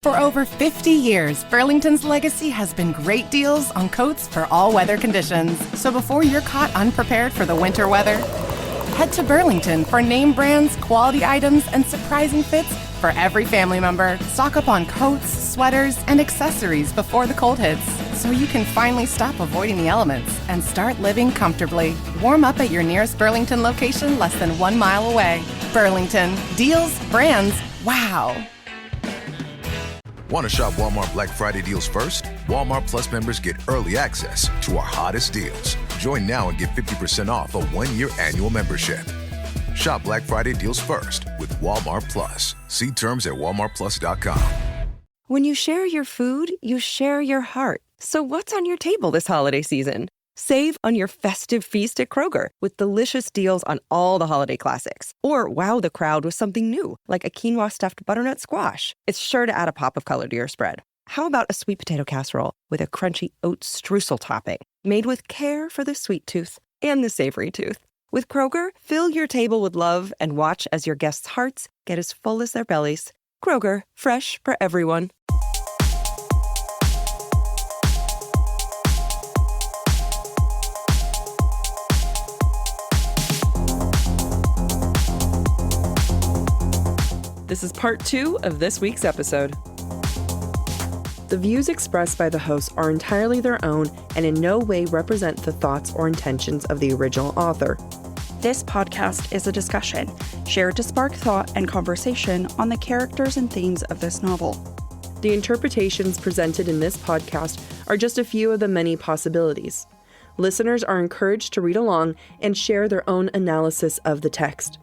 For over 50 years, Burlington's legacy has been great deals on coats for all weather conditions. So before you're caught unprepared for the winter weather, head to Burlington for name brands, quality items, and surprising fits for every family member. Stock up on coats, sweaters, and accessories before the cold hits, so you can finally stop avoiding the elements and start living comfortably. Warm up at your nearest Burlington location less than 1 mile away. Burlington. Deals, brands, wow. Want to shop Walmart Black Friday deals first? Walmart Plus members get early access to our hottest deals. Join now and get 50% off a 1-year annual membership. Shop Black Friday deals first with Walmart Plus. See terms at walmartplus.com. When you share your food, you share your heart. So what's on your table this holiday season? Save on your festive feast at Kroger with delicious deals on all the holiday classics. Or wow the crowd with something new, like a quinoa stuffed butternut squash. It's sure to add a pop of color to your spread. How about a sweet potato casserole with a crunchy oat streusel topping? Made with care for the sweet tooth and the savory tooth. With Kroger, fill your table with love and watch as your guests' hearts get as full as their bellies. Kroger, fresh for everyone. This is part 2 of this week's episode. The views expressed by the hosts are entirely their own and in no way represent the thoughts or intentions of the original author. This podcast is a discussion shared to spark thought and conversation on the characters and themes of this novel. The interpretations presented in this podcast are just a few of the many possibilities. Listeners are encouraged to read along and share their own analysis of the text.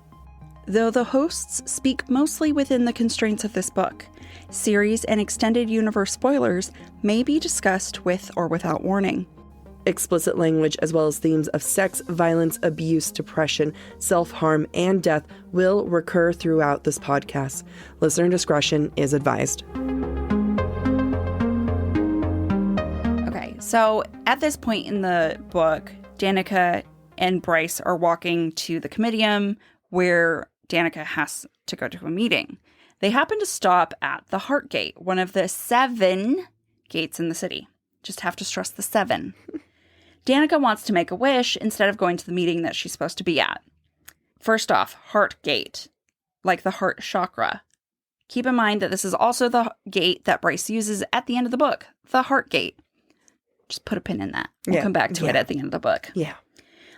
Though the hosts speak mostly within the constraints of this book, series and extended universe spoilers may be discussed with or without warning. Explicit language as well as themes of sex, violence, abuse, depression, self-harm, and death will recur throughout this podcast. Listener discretion is advised. Okay, so at this point in the book, Danica and Bryce are walking to the comitium where Danica has to go to a meeting. They happen to stop at the Heart Gate, one of the 7 gates in the city. Just have to stress the 7. Danica wants to make a wish instead of going to the meeting that she's supposed to be at. First off, Heart Gate, like the heart chakra. Keep in mind that this is also the gate that Bryce uses at the end of the book, the Heart Gate. Just put a pin in that. We'll come back to it at the end of the book. Yeah.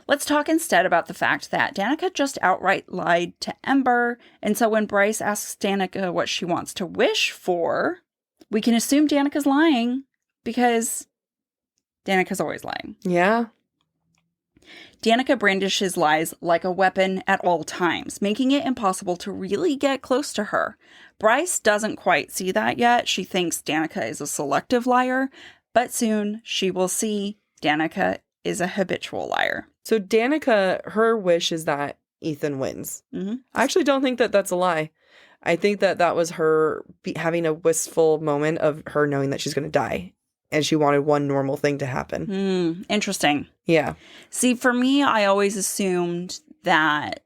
Let's talk instead about the fact that Danica just outright lied to Ember, and so when Bryce asks Danica what she wants to wish for, we can assume Danica's lying, because Danica's always lying. Yeah. Danica brandishes lies like a weapon at all times, making it impossible to really get close to her. Bryce doesn't quite see that yet. She thinks Danica is a selective liar, but soon she will see Danica is a habitual liar. So Danica, her wish is that Ethan wins. Mm-hmm. I actually don't think that that's a lie. I think that that was her having a wistful moment of her knowing that she's going to die. And she wanted one normal thing to happen. Interesting. Yeah. See, for me, I always assumed that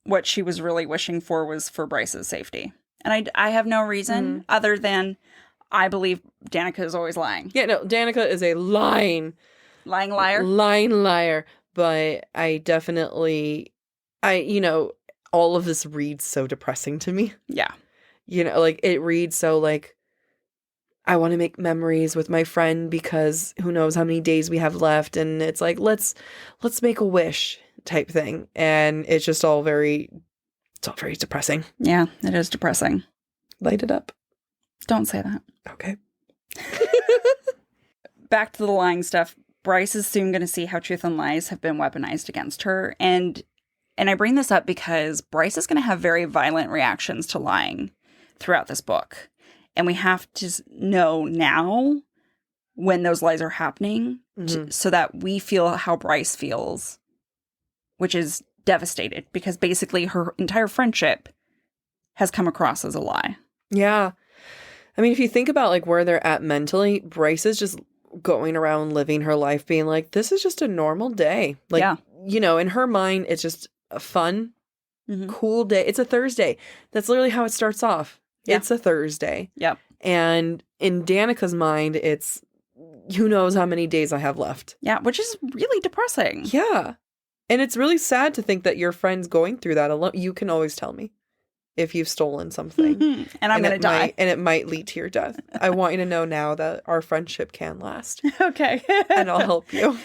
what she was really wishing for was for Bryce's safety. And I have no reason other than I believe Danica is always lying. Yeah, no, Danica is a lying liar. Lying liar. But I definitely, all of this reads so depressing to me. Yeah. Like it reads so like, I want to make memories with my friend because who knows how many days we have left. And it's like, let's make a wish type thing. And it's just all very depressing. Yeah, it is depressing. Light it up. Don't say that. Okay. Back to the lying stuff. Bryce is soon going to see how truth and lies have been weaponized against her. And I bring this up because Bryce is going to have very violent reactions to lying throughout this book. And we have to know now when those lies are happening so that we feel how Bryce feels, which is devastated because basically her entire friendship has come across as a lie. Yeah. I mean, if you think about like where they're at mentally, Bryce is just going around living her life being like, this is just a normal day. Like, in her mind, it's just a fun, cool day. It's a Thursday. That's literally how it starts off. Yeah. It's a Thursday. Yep. And in Danica's mind, it's who knows how many days I have left. Yeah, which is really depressing. Yeah. And it's really sad to think that your friend's going through that alone. You can always tell me if you've stolen something. And I'm going to die. And it might lead to your death. I want you to know now that our friendship can last. Okay. And I'll help you.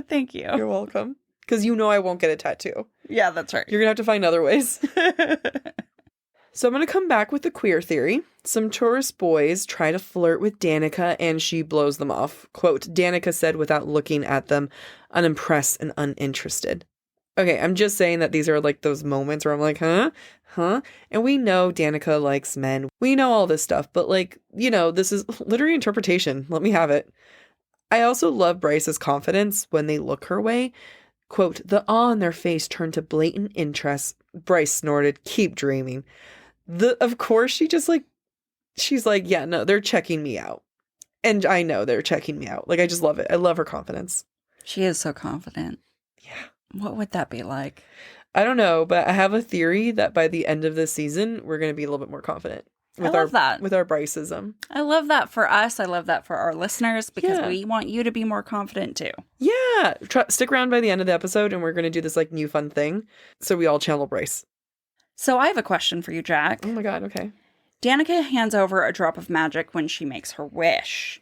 Thank you. You're welcome. Because you know I won't get a tattoo. Yeah, that's right. You're going to have to find other ways. So I'm going to come back with the queer theory. Some tourist boys try to flirt with Danica and she blows them off. Quote, Danica said without looking at them, unimpressed and uninterested. Okay, I'm just saying that these are like those moments where I'm like, huh? And we know Danica likes men. We know all this stuff, but like, you know, this is literary interpretation. Let me have it. I also love Bryce's confidence when they look her way. Quote, the awe on their face turned to blatant interest. Bryce snorted, keep dreaming. Of course, she's like, yeah, no, they're checking me out. And I know they're checking me out. Like, I just love it. I love her confidence. She is so confident. Yeah. What would that be like? I don't know, but I have a theory that by the end of this season, we're going to be a little bit more confident. With I love that. With our Bryce-ism. I love that for us. I love that for our listeners because we want you to be more confident too. Yeah. Stick around by the end of the episode and we're going to do this like new fun thing. So we all channel Bryce. So I have a question for you, Jac. Oh my God. Okay. Danica hands over a drop of magic when she makes her wish.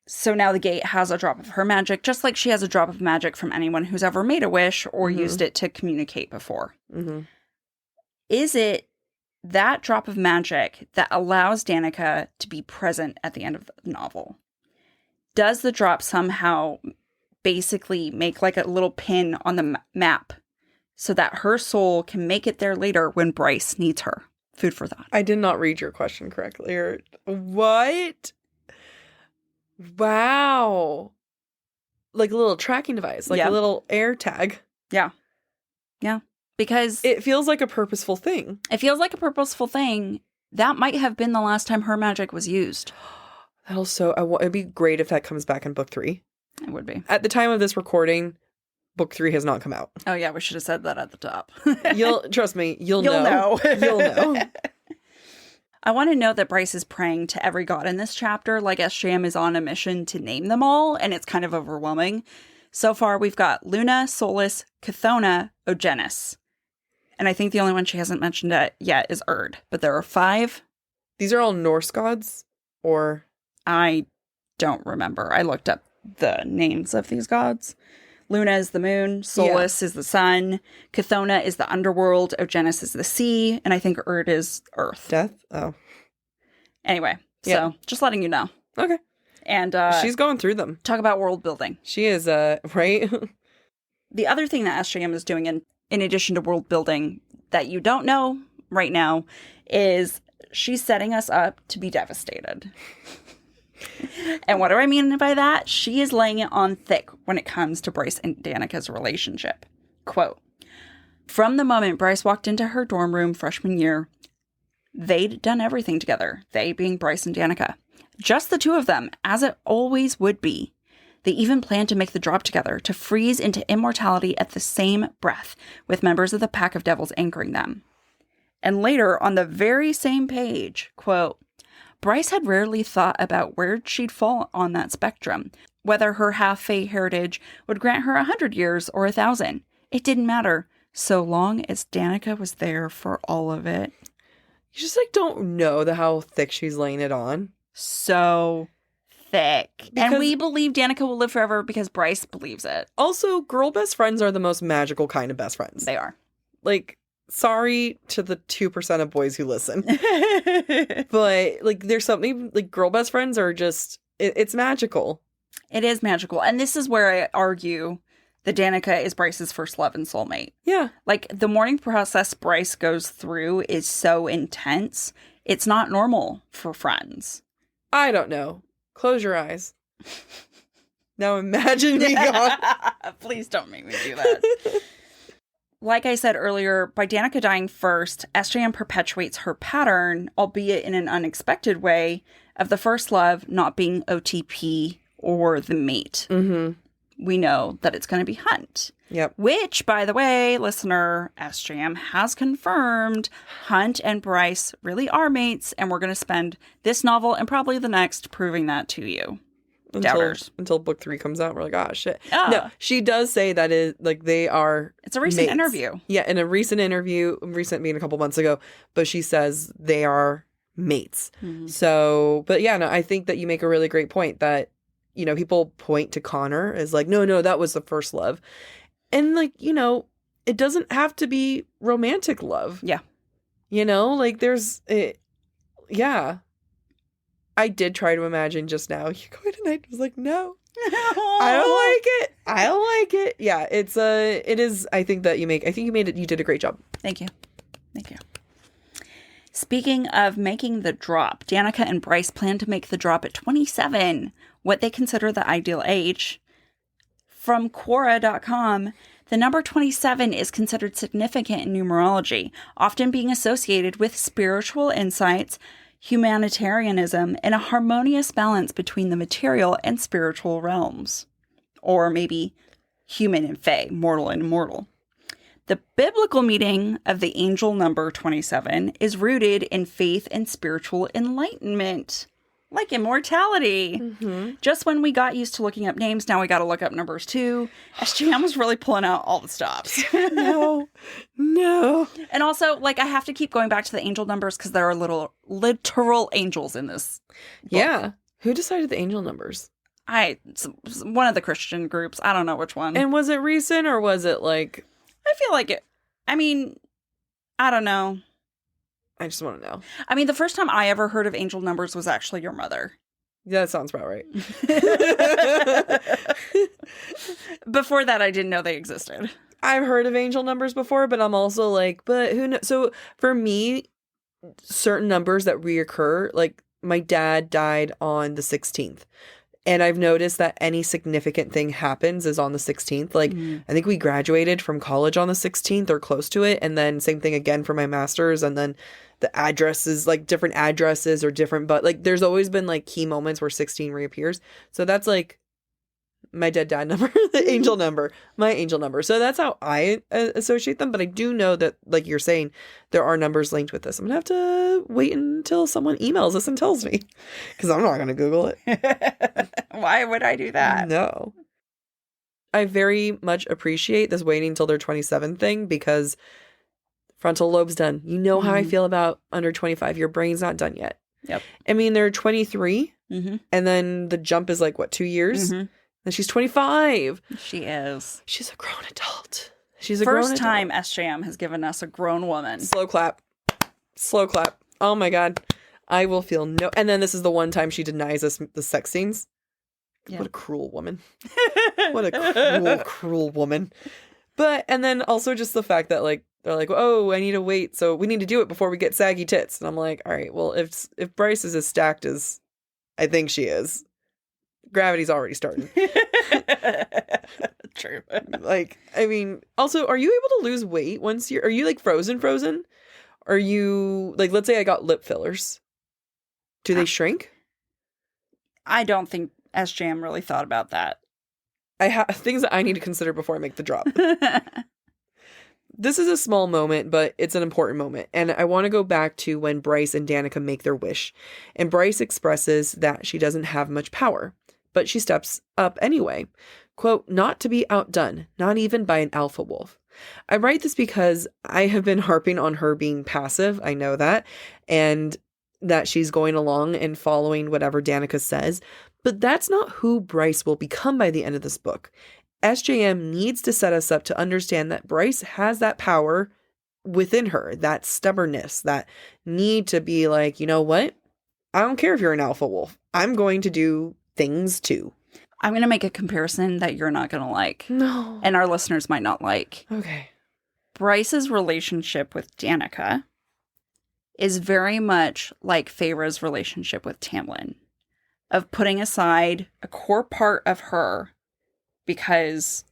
So now the gate has a drop of her magic, just like she has a drop of magic from anyone who's ever made a wish or used it to communicate before. Mm-hmm. Is it that drop of magic that allows Danica to be present at the end of the novel? Does the drop somehow basically make like a little pin on the map so that her soul can make it there later when Bryce needs her? Food for thought. I did not read your question correctly. What? Wow. Like a little tracking device, like a little air tag. Yeah. Yeah. Because it feels like a purposeful thing. It feels like a purposeful thing. That might have been the last time her magic was used. It'd be great if that comes back in book 3. It would be. At the time of this recording, book 3 has not come out. Oh yeah, we should have said that at the top. Trust me, you'll know. You'll know. I want to note that Bryce is praying to every god in this chapter, like SJM is on a mission to name them all, and it's kind of overwhelming. So far, we've got Luna, Solus, Chthona, Ogenis. And I think the only one she hasn't mentioned yet is Erd. But there are 5. These are all Norse gods? Or? I don't remember. I looked up the names of these gods. Luna is the moon. Solus is the sun. Chthona is the underworld. Ogenis is the sea. And I think Erd is earth. Death? Oh. Anyway, so just letting you know. Okay. And she's going through them. Talk about world building. She is, right? The other thing that SJM is doing in addition to world building that you don't know right now is she's setting us up to be devastated. And what do I mean by that? She is laying it on thick when it comes to Bryce and Danica's relationship. Quote, from the moment Bryce walked into her dorm room freshman year, they'd done everything together, they being Bryce and Danica. Just the two of them, as it always would be. They even planned to make the drop together, to freeze into immortality at the same breath, with members of the Pack of Devils anchoring them. And later, on the very same page, quote, Bryce had rarely thought about where she'd fall on that spectrum, whether her half-fae heritage would grant her 100 years or 1,000. It didn't matter, so long as Danica was there for all of it. You just, don't know how thick she's laying it on. So thick. And we believe Danica will live forever because Bryce believes it. Also, girl best friends are the most magical kind of best friends. They are. Sorry to the 2% of boys who listen. But, there's something, girl best friends are just, it's magical. It is magical. And this is where I argue that Danica is Bryce's first love and soulmate. Yeah. The mourning process Bryce goes through is so intense. It's not normal for friends. I don't know. Close your eyes. Now imagine me gone. Please don't make me do that. Like I said earlier, by Danica dying first, SJM perpetuates her pattern, albeit in an unexpected way, of the first love not being OTP or the mate. Mm-hmm. we know that it's going to be Hunt. Yep. Which, by the way, listener, SJM has confirmed Hunt and Bryce really are mates, and we're going to spend this novel and probably the next proving that to you. Doubters. Until book 3 comes out, we're like, oh, shit. Oh. No, she does say that they are It's a recent mates. interview. Yeah, in a recent interview, recent being a couple months ago, but she says they are mates. Mm-hmm. So, but yeah, no, I think that you make a really great point that, you know, people point to Connor as like, no, that was the first love. And like, you know, it doesn't have to be romantic love. Yeah. You know, like there's, yeah. I did try to imagine just now, you going tonight? I was like, no, I don't like it. Yeah, it is, I think you did a great job. Thank you. Speaking of making the drop, Danica and Bryce plan to make the drop at 27, what they consider the ideal age. From Quora.com, the number 27 is considered significant in numerology, often being associated with spiritual insights, humanitarianism, and a harmonious balance between the material and spiritual realms. Or maybe human and fae, mortal and immortal. The biblical meaning of the angel number 27 is rooted in faith and spiritual enlightenment, like immortality. Mm-hmm. Just when we got used to looking up names, now we got to look up numbers too. SGM was really pulling out all the stops. No. And also, like, I have to keep going back to the angel numbers because there are literal angels in this book. Yeah. Who decided the angel numbers? One of the Christian groups. I don't know which one. And was it recent or was it like... I feel like it. I mean, I don't know. I just want to know. I mean, the first time I ever heard of angel numbers was actually your mother. Yeah, that sounds about right. Before that, I didn't know they existed. I've heard of angel numbers before, but I'm also like, but who knows? So for me, certain numbers that reoccur, like my dad died on the 16th. And I've noticed that any significant thing happens is on the 16th. Like, I think we graduated from college on the 16th or close to it. And then same thing again for my master's. And then the addresses, like different addresses or different, but like there's always been like key moments where 16 reappears. So that's like my dad number, the angel number, my angel number. So that's how I associate them. But I do know that, like you're saying, there are numbers linked with this. I'm going to have to wait until someone emails us and tells me, because I'm not going to Google it. Why would I do that? No. I very much appreciate this waiting until they're 27 thing, because frontal lobe's done. You know how I feel about under 25. Your brain's not done yet. Yep. I mean, they're 23, and then the jump is like, what, 2 years? And she's 25. She is. She's a grown adult. She's a grown adult. First time SJM has given us a grown woman. Slow clap. Oh my God. I will feel no. And then this is the one time she denies us the sex scenes. Yeah. What a cruel woman. What a cruel woman. But, and then also just the fact that like, they're like, oh, I need to wait. So we need to do it before we get saggy tits. And I'm like, all right, well, if Bryce is as stacked as I think she is, gravity's already starting. True. Like, I mean, also, are you able to lose weight are you like frozen? Are you, like, let's say I got lip fillers. Do they shrink? I don't think SJM really thought about that. I have things that I need to consider before I make the drop. This is a small moment, but it's an important moment. And I want to go back to when Bryce and Danica make their wish. And Bryce expresses that she doesn't have much power, but she steps up anyway. Quote, not to be outdone, not even by an alpha wolf. I write this because I have been harping on her being passive. I know that. And that she's going along and following whatever Danica says. But that's not who Bryce will become by the end of this book. SJM needs to set us up to understand that Bryce has that power within her, that stubbornness, that need to be like, you know what? I don't care if you're an alpha wolf. I'm going to do things too. I'm going to make a comparison that you're not going to like. No. And our listeners might not like. Okay. Bryce's relationship with Danica is very much like Feyre's relationship with Tamlin, of putting aside a core part of her because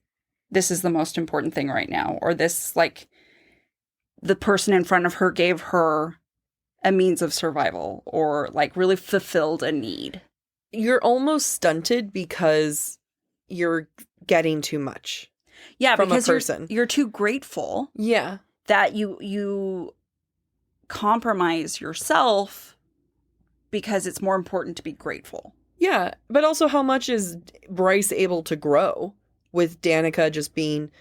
this is the most important thing right now, or this, like, the person in front of her gave her a means of survival, or like really fulfilled a need. You're almost stunted because you're getting too much. Yeah, from because a person. You're too grateful. Yeah. That you compromise yourself because it's more important to be grateful. Yeah, but also how much is Bryce able to grow with Danica just being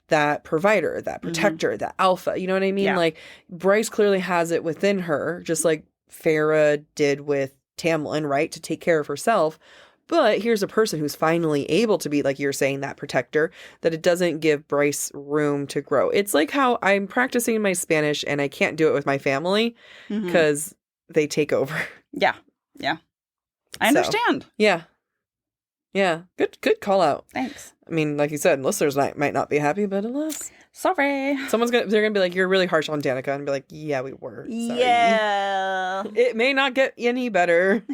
that provider, that protector, that alpha, you know what I mean? Yeah. Like, Bryce clearly has it within her, just like Farrah did with Tamlin, right? To take care of herself. But here's a person who's finally able to be, like you're saying, that protector, that it doesn't give Bryce room to grow. It's like how I'm practicing my Spanish and I can't do it with my family because they take over. Yeah. Yeah. I understand. Yeah. Yeah. Good call out. Thanks. I mean, like you said, listeners might not be happy, but alas. Sorry. They're gonna be like, you're really harsh on Danica, and be like, yeah, we were. Sorry. Yeah. It may not get any better.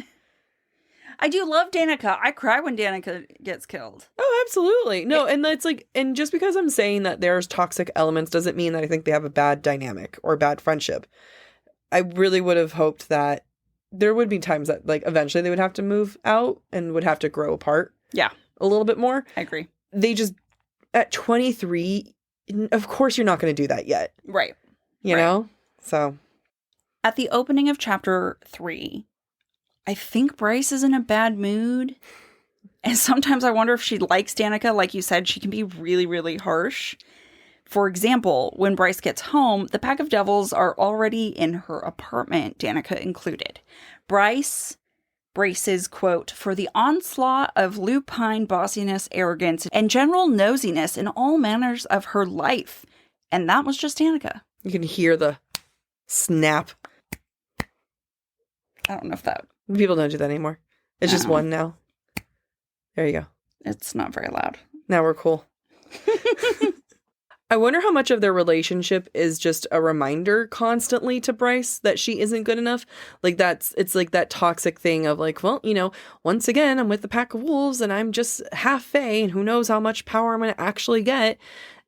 I do love Danica. I cry when Danica gets killed. Oh, absolutely. No, and that's like, and just because I'm saying that there's toxic elements doesn't mean that I think they have a bad dynamic or bad friendship. I really would have hoped that there would be times that, like, eventually they would have to move out and would have to grow apart. Yeah. A little bit more. I agree. They just, at 23, of course you're not going to do that yet. Right. You know? So. At the opening of chapter 3, I think Bryce is in a bad mood. And sometimes I wonder if she likes Danica. Like you said, she can be really, really harsh. For example, when Bryce gets home, the pack of devils are already in her apartment, Danica included. Bryce braces, quote, for the onslaught of lupine bossiness, arrogance, and general nosiness in all manners of her life. And that was just Danica. You can hear the snap. I don't know if that... People don't do that anymore. It's just one now. There you go. It's not very loud. Now we're cool. I wonder how much of their relationship is just a reminder constantly to Bryce that she isn't good enough. Like, it's like that toxic thing of like, well, you know, once again, I'm with the pack of wolves and I'm just half fae and who knows how much power I'm going to actually get.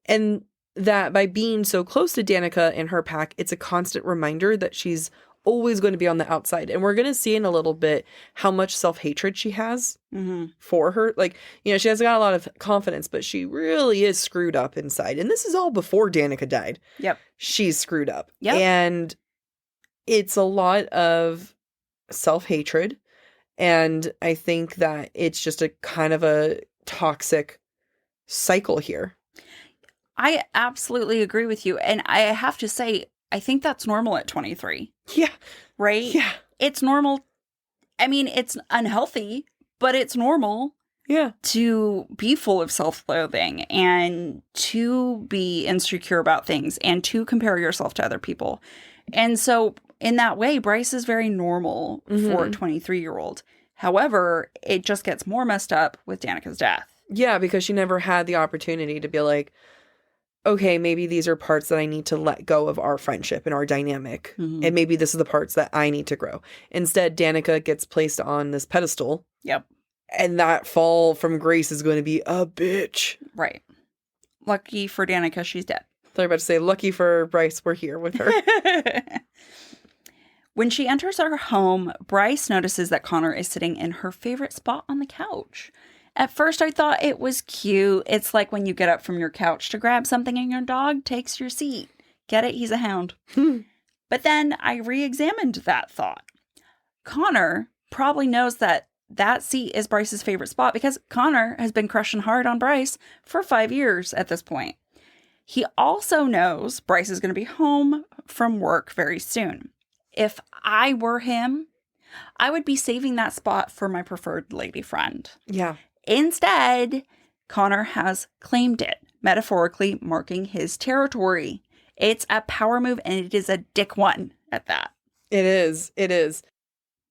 And that by being so close to Danica and her pack, it's a constant reminder that she's always going to be on the outside. And we're going to see in a little bit how much self-hatred she has for her. Like, you know, she has got a lot of confidence, but she really is screwed up inside. And this is all before Danica died. Yep. She's screwed up. Yep. And it's a lot of self-hatred. And I think that it's just a kind of a toxic cycle here. I absolutely agree with you. And I have to say, I think that's normal at 23. Yeah. Right? Yeah. It's normal. I mean, it's unhealthy, but it's normal. Yeah. To be full of self-loathing and to be insecure about things and to compare yourself to other people. And so in that way, Bryce is very normal for a 23-year-old. However, it just gets more messed up with Danica's death. Yeah, because she never had the opportunity to be like, okay, maybe these are parts that I need to let go of our friendship and our dynamic. And maybe this is the parts that I need to grow. Instead, Danica gets placed on this pedestal. Yep. And that fall from grace is going to be a bitch. Right. Lucky for Danica, she's dead. They're about to say, lucky for Bryce, we're here with her. When she enters her home, Bryce notices that Connor is sitting in her favorite spot on the couch. At first, I thought it was cute. It's like when you get up from your couch to grab something and your dog takes your seat. Get it? He's a hound. But then I re-examined that thought. Connor probably knows that that seat is Bryce's favorite spot because Connor has been crushing hard on Bryce for 5 years at this point. He also knows Bryce is going to be home from work very soon. If I were him, I would be saving that spot for my preferred lady friend. Yeah. Instead, Connor has claimed it, metaphorically marking his territory. It's a power move, and it is a dick one at that. It is. It is.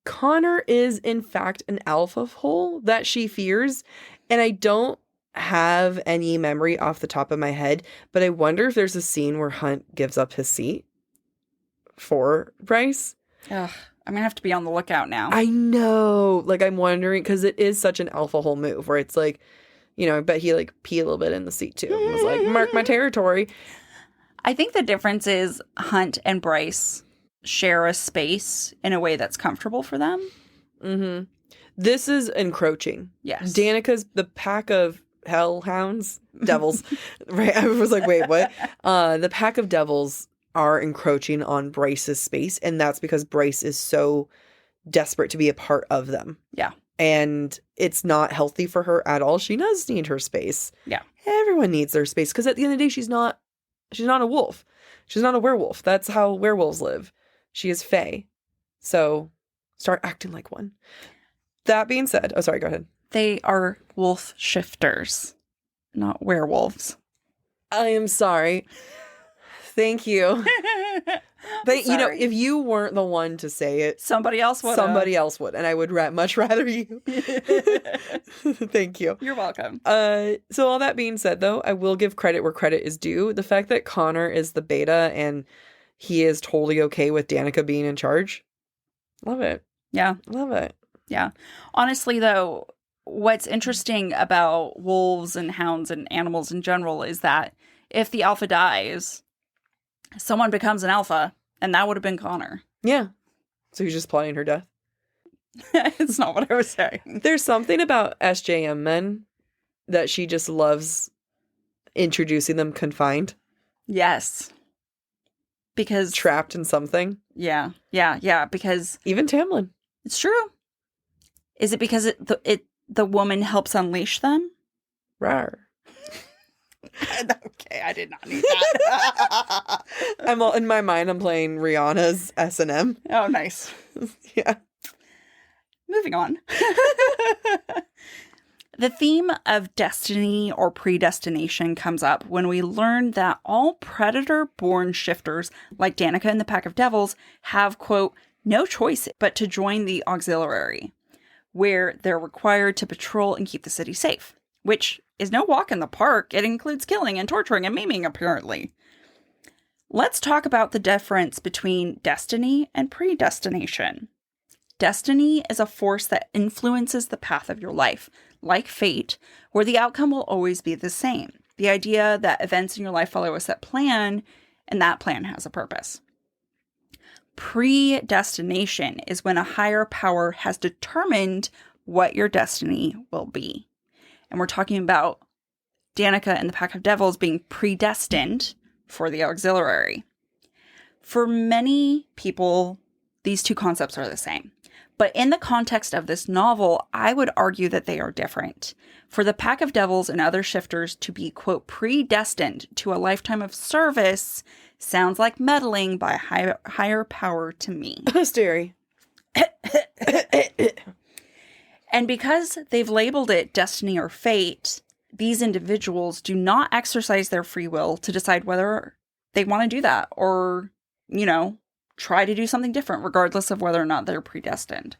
Connor is, in fact, an alpha hole that she fears, and I don't have any memory off the top of my head, but I wonder if there's a scene where Hunt gives up his seat for Bryce. Ugh. I'm going to have to be on the lookout now. I know. Like, I'm wondering, because it is such an alpha hole move where it's like, you know, I bet he like peed a little bit in the seat too. And was like, mark my territory. I think the difference is Hunt and Bryce share a space in a way that's comfortable for them. This is encroaching. Yes. Danica's, the pack of hellhounds? Devils. Right? I was like, wait, what? The pack of devils are encroaching on Bryce's space, and that's because Bryce is so desperate to be a part of them. Yeah. And it's not healthy for her at all. She does need her space. Yeah. Everyone needs their space, because at the end of the day, she's not a wolf. She's not a werewolf. That's how werewolves live. She is fae. So start acting like one. That being said, oh, sorry, go ahead. They are wolf shifters, not werewolves. I am sorry. Thank you. But, you know, if you weren't the one to say it, somebody else would. And I would much rather you. Thank you. You're welcome. So all that being said, though, I will give credit where credit is due. The fact that Connor is the beta and he is totally okay with Danica being in charge. Love it. Yeah. Love it. Yeah. Honestly, though, what's interesting about wolves and hounds and animals in general is that if the alpha dies, someone becomes an alpha, and that would have been Connor. Yeah. So he's just plotting her death. It's not what I was saying. There's something about SJM men that she just loves introducing them confined. Yes. Because... trapped in something. Yeah. Because... even Tamlin. It's true. Is it because the woman helps unleash them? Rawr. Okay, I did not need that. In my mind, I'm playing Rihanna's S&M. Oh, nice. Yeah. Moving on. The theme of destiny or predestination comes up when we learn that all predator-born shifters, like Danica and the Pack of Devils, have, quote, no choice but to join the auxiliary, where they're required to patrol and keep the city safe, which is no walk in the park. It includes killing and torturing and maiming, apparently. Let's talk about the difference between destiny and predestination. Destiny is a force that influences the path of your life, like fate, where the outcome will always be the same. The idea that events in your life follow a set plan, and that plan has a purpose. Predestination is when a higher power has determined what your destiny will be. And we're talking about Danica and the Pack of Devils being predestined for the auxiliary. For many people, these two concepts are the same. But in the context of this novel, I would argue that they are different. For the Pack of Devils and other shifters to be, quote, predestined to a lifetime of service sounds like meddling by a higher power to me. Hysteria. And because they've labeled it destiny or fate, these individuals do not exercise their free will to decide whether they want to do that or, try to do something different, regardless of whether or not they're predestined.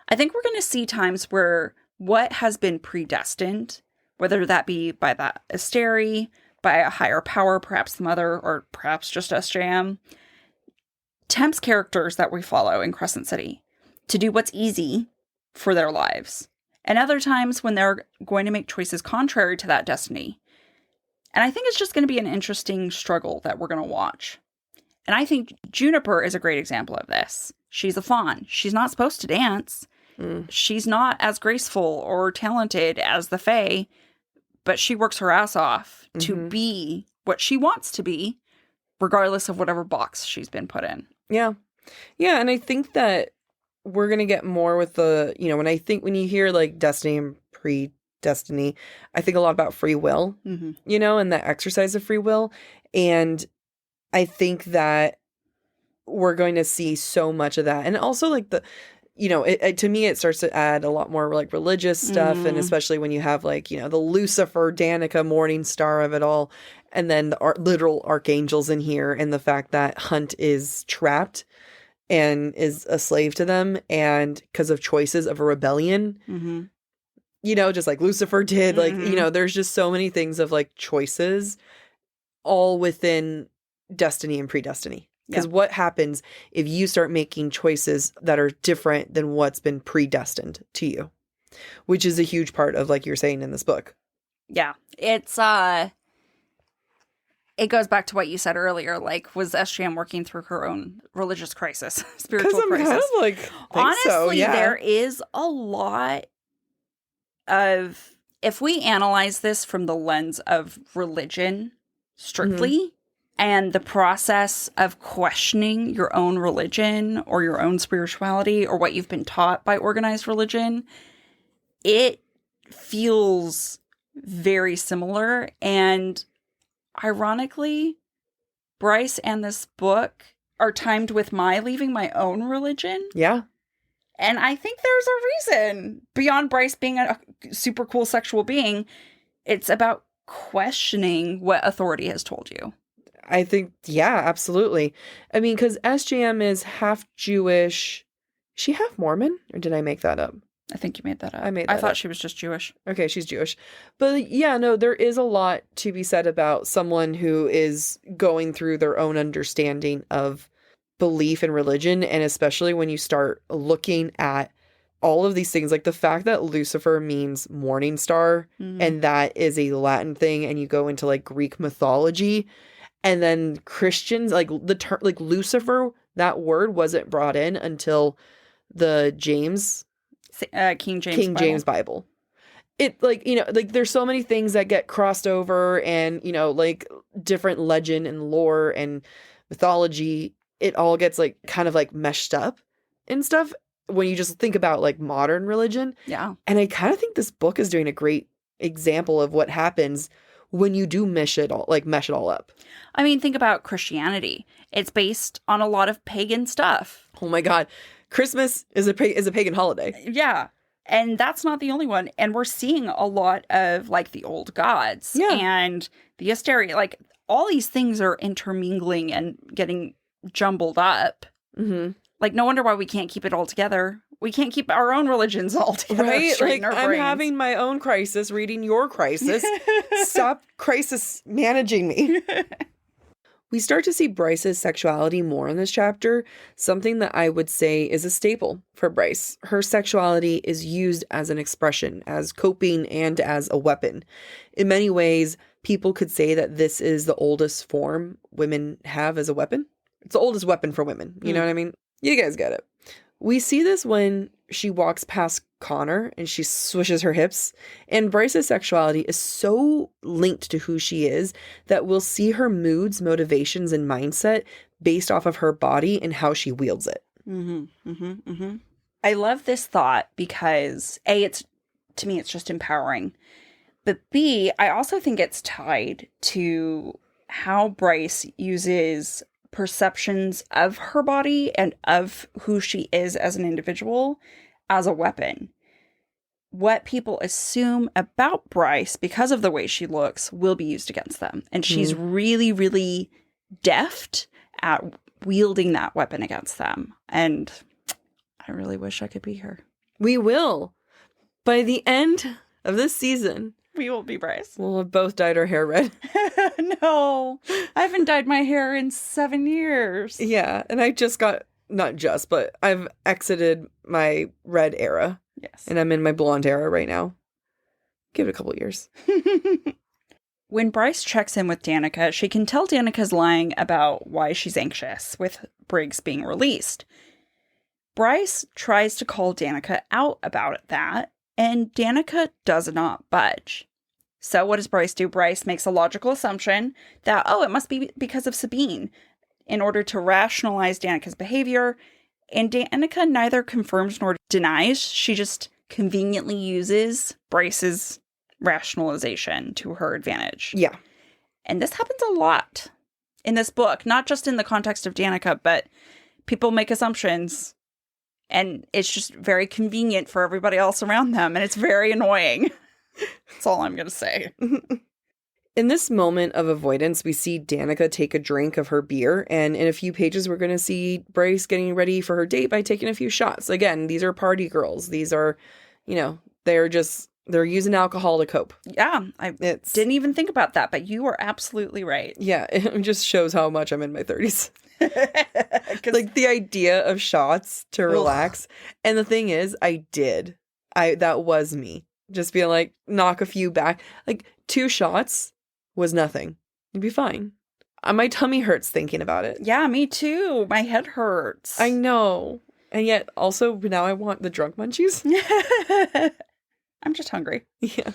I think we're going to see times where what has been predestined, whether that be by the Asteri, by a higher power, perhaps the mother, or perhaps just SJM, tempts characters that we follow in Crescent City to do what's easy for their lives. And other times when they're going to make choices contrary to that destiny. And I think it's just going to be an interesting struggle that we're going to watch. And I think Juniper is a great example of this. She's a fawn. She's not supposed to dance. She's not as graceful or talented as the Fae, but she works her ass off to be what she wants to be, regardless of whatever box she's been put in. Yeah. Yeah, and I think that we're going to get more with the, when you hear like destiny and predestiny, I think a lot about free will, and the exercise of free will. And I think that we're going to see so much of that. And also like to me, it starts to add a lot more like religious stuff. And especially when you have like, the Lucifer, Danica, morning star of it all. And then the literal archangels in here, and the fact that Hunt is trapped and is a slave to them, and because of choices of a rebellion, just like Lucifer did, like, there's just so many things of like choices all within destiny and predestiny. Because what happens if you start making choices that are different than what's been predestined to you, which is a huge part of, like you're saying in this book. Yeah, it's it goes back to what you said earlier. Like, was SJM working through her own religious crisis, spiritual crisis? Kind of like, honestly, so, yeah. There is a lot of if we analyze this from the lens of religion strictly, and the process of questioning your own religion or your own spirituality or what you've been taught by organized religion, it feels very similar. And ironically, Bryce and this book are timed with my leaving my own religion. Yeah. And I think there's a reason. Beyond Bryce being a super cool sexual being, it's about questioning what authority has told you. I think, yeah, absolutely. I mean, because SJM is half Jewish. Is she half Mormon? Or did I make that up? I think you made that up. I thought up. she was just Jewish. Okay, she's Jewish. But yeah, no, there is a lot to be said about someone who is going through their own understanding of belief in religion. And especially when you start looking at all of these things, like the fact that Lucifer means morning star, and that is a Latin thing, and you go into like Greek mythology. And then Christians, like the term, like Lucifer, that word wasn't brought in until the King James Bible. It like, you know, like there's so many things that get crossed over, and, you know, like different legend and lore and mythology. It all gets like kind of like meshed up and stuff when you just think about like modern religion. Yeah. And I kind of think this book is doing a great example of what happens when you do mesh it all up. I mean, think about Christianity. It's based on a lot of pagan stuff. Oh my God. Christmas is a pagan holiday. Yeah. And that's not the only one. And we're seeing a lot of like the old gods and the Asteria. Like all these things are intermingling and getting jumbled up. Mm-hmm. Like no wonder why we can't keep it all together. We can't keep our own religions all together. Right? Like I'm having my own crisis, reading your crisis. Stop crisis managing me. We start to see Bryce's sexuality more in this chapter, something that I would say is a staple for Bryce. Her sexuality is used as an expression, as coping, and as a weapon. In many ways, people could say that this is the oldest form women have as a weapon. It's the oldest weapon for women. You know what I mean? You guys get it. We see this when she walks past Connor and she swishes her hips. And Bryce's sexuality is so linked to who she is that we'll see her moods, motivations, and mindset based off of her body and how she wields it. I love this thought because A, to me, it's just empowering. But B, I also think it's tied to how Bryce uses perceptions of her body and of who she is as an individual as a weapon. What people assume about Bryce because of the way she looks will be used against them. And she's really, really deft at wielding that weapon against them. And I really wish I could be her. We will. By the end of this season, we will be Bryce. We'll have both dyed our hair red. No, I haven't dyed my hair in 7 years. Yeah, and I just got, not just, but I've exited my red era. Yes. And I'm in my blonde era right now. Give it a couple years. When Bryce checks in with Danica, she can tell Danica's lying about why she's anxious with Briggs being released. Bryce tries to call Danica out about that, and Danica does not budge. So what does Bryce do? Bryce makes a logical assumption that, it must be because of Sabine, in order to rationalize Danica's behavior. And Danica neither confirms nor denies. She just conveniently uses Bryce's rationalization to her advantage. Yeah. And this happens a lot in this book, not just in the context of Danica, but people make assumptions. And it's just very convenient for everybody else around them. And it's very annoying. That's all I'm going to say. In this moment of avoidance, we see Danica take a drink of her beer. And in a few pages, we're going to see Bryce getting ready for her date by taking a few shots. Again, these are party girls. These are, they're using alcohol to cope. Yeah, I didn't even think about that, but you are absolutely right. Yeah, it just shows how much I'm in my 30s. Like the idea of shots to relax. And the thing is, that was me. Just being like, knock a few back. Like 2 shots was nothing. You'd be fine. My tummy hurts thinking about it. Yeah, me too. My head hurts. I know. And yet also now I want the drunk munchies. I'm just hungry. Yeah.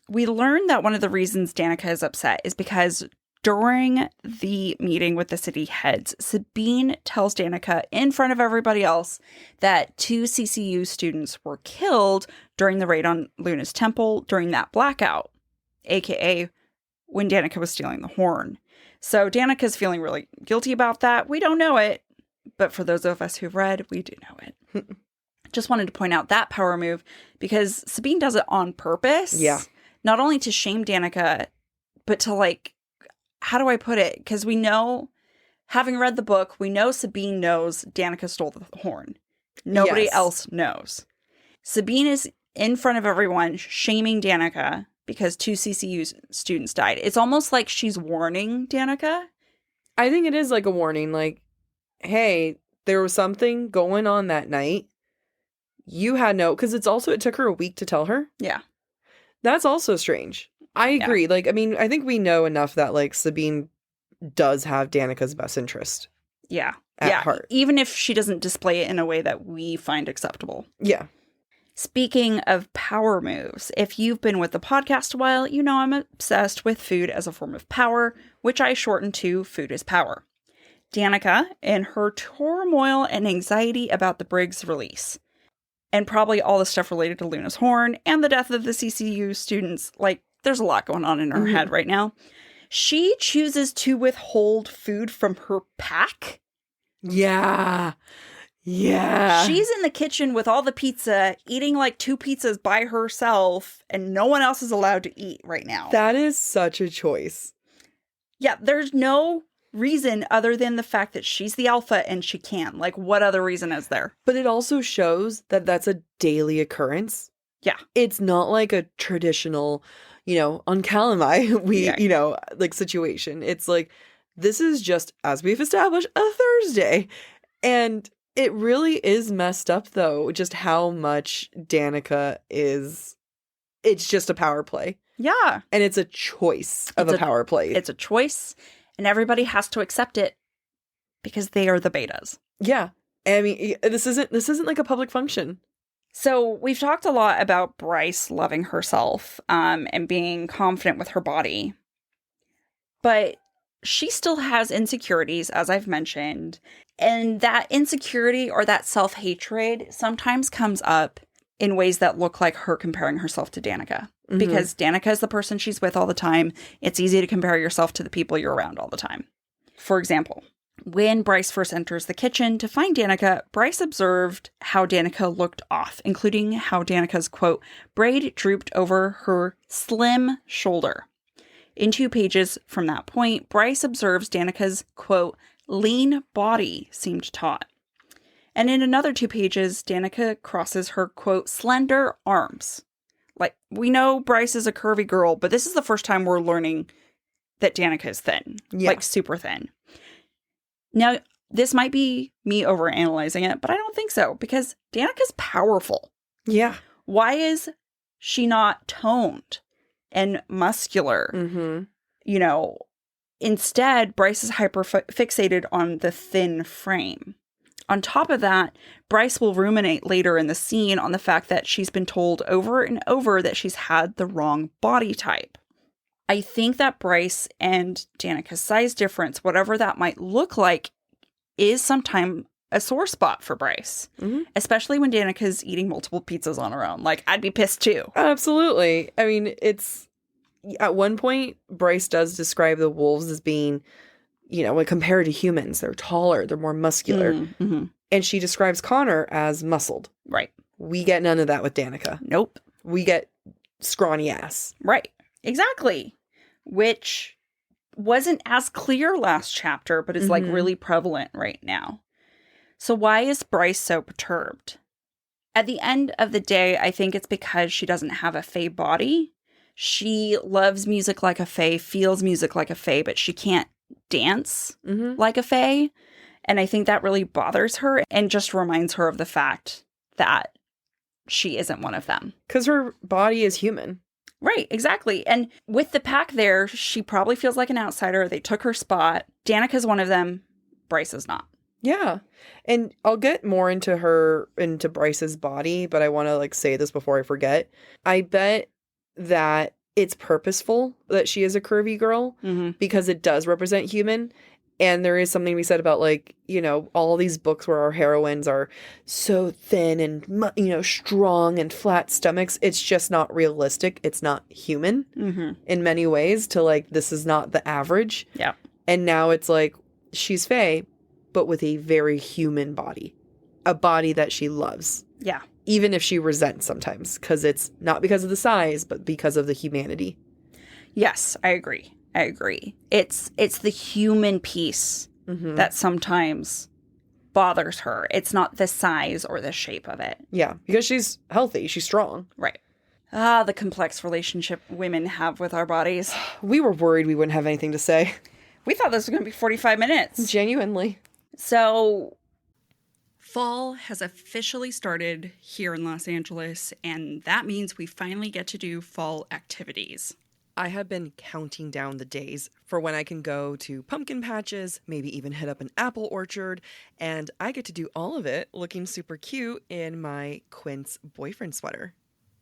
We learned that one of the reasons Danica is upset is because during the meeting with the city heads, Sabine tells Danica in front of everybody else that 2 CCU students were killed during the raid on Luna's temple during that blackout, aka when Danica was stealing the horn. So Danica's feeling really guilty about that. We don't know it, but for those of us who've read, we do know it. Just wanted to point out that power move because Sabine does it on purpose. Yeah. Not only to shame Danica, but to like, how do I put it? Because we know, having read the book, we know Sabine knows Danica stole the horn. Nobody else knows. Sabine is in front of everyone shaming Danica because 2 CCU students died. It's almost like she's warning Danica. I think it is like a warning, like, hey, there was something going on that night. You had no, because it took her a week to tell her. Yeah. That's also strange. I agree. Like, I mean, I think we know enough that, like, Sabine does have Danica's best interest. Yeah. At heart. Even if she doesn't display it in a way that we find acceptable. Yeah. Speaking of power moves, if you've been with the podcast a while, you know I'm obsessed with food as a form of power, which I shorten to food is power. Danica, in her turmoil and anxiety about the Briggs release, and probably all the stuff related to Luna's horn and the death of the CCU students, like, there's a lot going on in her head right now. She chooses to withhold food from her pack. Yeah. Yeah. She's in the kitchen with all the pizza, eating like 2 pizzas by herself, and no one else is allowed to eat right now. That is such a choice. Yeah, there's no reason other than the fact that she's the alpha and she can. Like, what other reason is there? But it also shows that that's a daily occurrence. Yeah. It's not like a traditional, on Calamai, like situation. It's like, this is just, as we've established, a Thursday. And it really is messed up, though, just how much Danica is. It's just a power play. Yeah. And it's a choice of a power play. It's a choice, and everybody has to accept it because they are the betas. Yeah. I mean, this isn't like a public function. So we've talked a lot about Bryce loving herself and being confident with her body. But she still has insecurities, as I've mentioned. And that insecurity or that self-hatred sometimes comes up in ways that look like her comparing herself to Danica. Mm-hmm. Because Danica is the person she's with all the time. It's easy to compare yourself to the people you're around all the time. For example, when Bryce first enters the kitchen to find Danica, Bryce observed how Danica looked off, including how Danica's, quote, braid drooped over her slim shoulder. In 2 pages from that point, Bryce observes Danica's, quote, lean body seemed taut. And in another 2 pages, Danica crosses her, quote, slender arms. Like, we know Bryce is a curvy girl, but this is the first time we're learning that Danica is thin. Yeah. Like, super thin. Now, this might be me overanalyzing it, but I don't think so, because Danica's powerful. Yeah. Why is she not toned and muscular? Mm-hmm. Instead, Bryce is hyper-fixated on the thin frame. On top of that, Bryce will ruminate later in the scene on the fact that she's been told over and over that she's had the wrong body type. I think that Bryce and Danica's size difference, whatever that might look like, is sometimes a sore spot for Bryce. Mm-hmm. Especially when Danica's eating multiple pizzas on her own. Like, I'd be pissed too. Absolutely. I mean, at one point, Bryce does describe the wolves as being, when compared to humans, they're taller, they're more muscular. Mm-hmm. And she describes Connor as muscled. Right. We get none of that with Danica. Nope. We get scrawny ass. Right. Exactly. Which wasn't as clear last chapter, but is like really prevalent right now. So why is Bryce so perturbed? At the end of the day, I think it's because she doesn't have a fae body. She loves music like a fae, feels music like a fae, but she can't dance like a fae. And I think that really bothers her and just reminds her of the fact that she isn't one of them. Because her body is human. Right, exactly. And with the pack there, she probably feels like an outsider. They took her spot. Danica's one of them. Bryce is not. Yeah. And I'll get more into Bryce's body, but I want to say this before I forget. I bet that it's purposeful that she is a curvy girl because it does represent human. And there is something to be said about, like, you know, all these books where our heroines are so thin and, you know, strong and flat stomachs. It's just not realistic. It's not human in many ways to, like, this is not the average. Yeah. And now it's like she's Fae, but with a very human body, a body that she loves. Yeah. Even if she resents sometimes, because it's not because of the size, but because of the humanity. Yes, I agree. It's the human piece that sometimes bothers her. It's not the size or the shape of it. Yeah, because she's healthy. She's strong. Right. The complex relationship women have with our bodies. We were worried we wouldn't have anything to say. We thought this was going to be 45 minutes. Genuinely. So, fall has officially started here in Los Angeles, and that means we finally get to do fall activities. I have been counting down the days for when I can go to pumpkin patches, maybe even hit up an apple orchard, and I get to do all of it looking super cute in my Quince boyfriend sweater.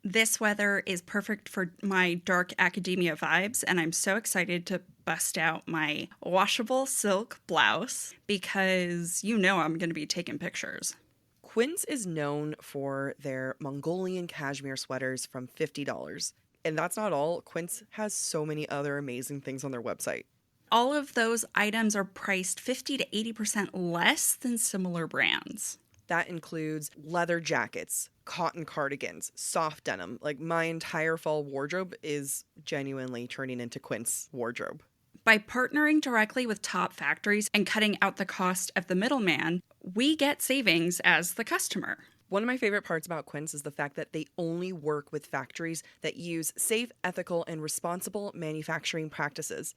This weather is perfect for my dark academia vibes, and I'm so excited to bust out my washable silk blouse because you know I'm going to be taking pictures. Quince is known for their Mongolian cashmere sweaters from $50. And that's not all. Quince has so many other amazing things on their website. All of those items are priced 50 to 80% less than similar brands. That includes leather jackets, cotton cardigans, soft denim. Like, my entire fall wardrobe is genuinely turning into Quince wardrobe. By partnering directly with top factories and cutting out the cost of the middleman, we get savings as the customer. One of my favorite parts about Quince is the fact that they only work with factories that use safe, ethical, and responsible manufacturing practices.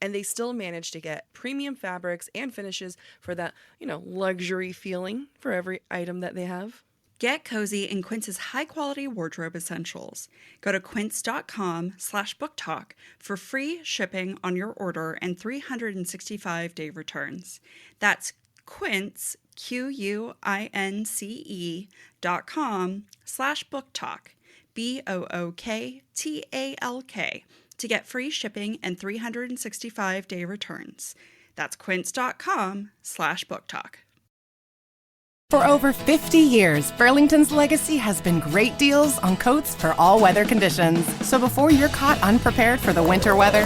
And they still manage to get premium fabrics and finishes for that, you know, luxury feeling for every item that they have. Get cozy in Quince's high-quality wardrobe essentials. Go to quince.com/booktalk for free shipping on your order and 365-day returns. That's Quince, QUINCE.com/booktalk, BOOKTALK, to get free shipping and 365-day returns. That's quince.com/booktalk. For over 50 years, Burlington's legacy has been great deals on coats for all weather conditions. So before you're caught unprepared for the winter weather,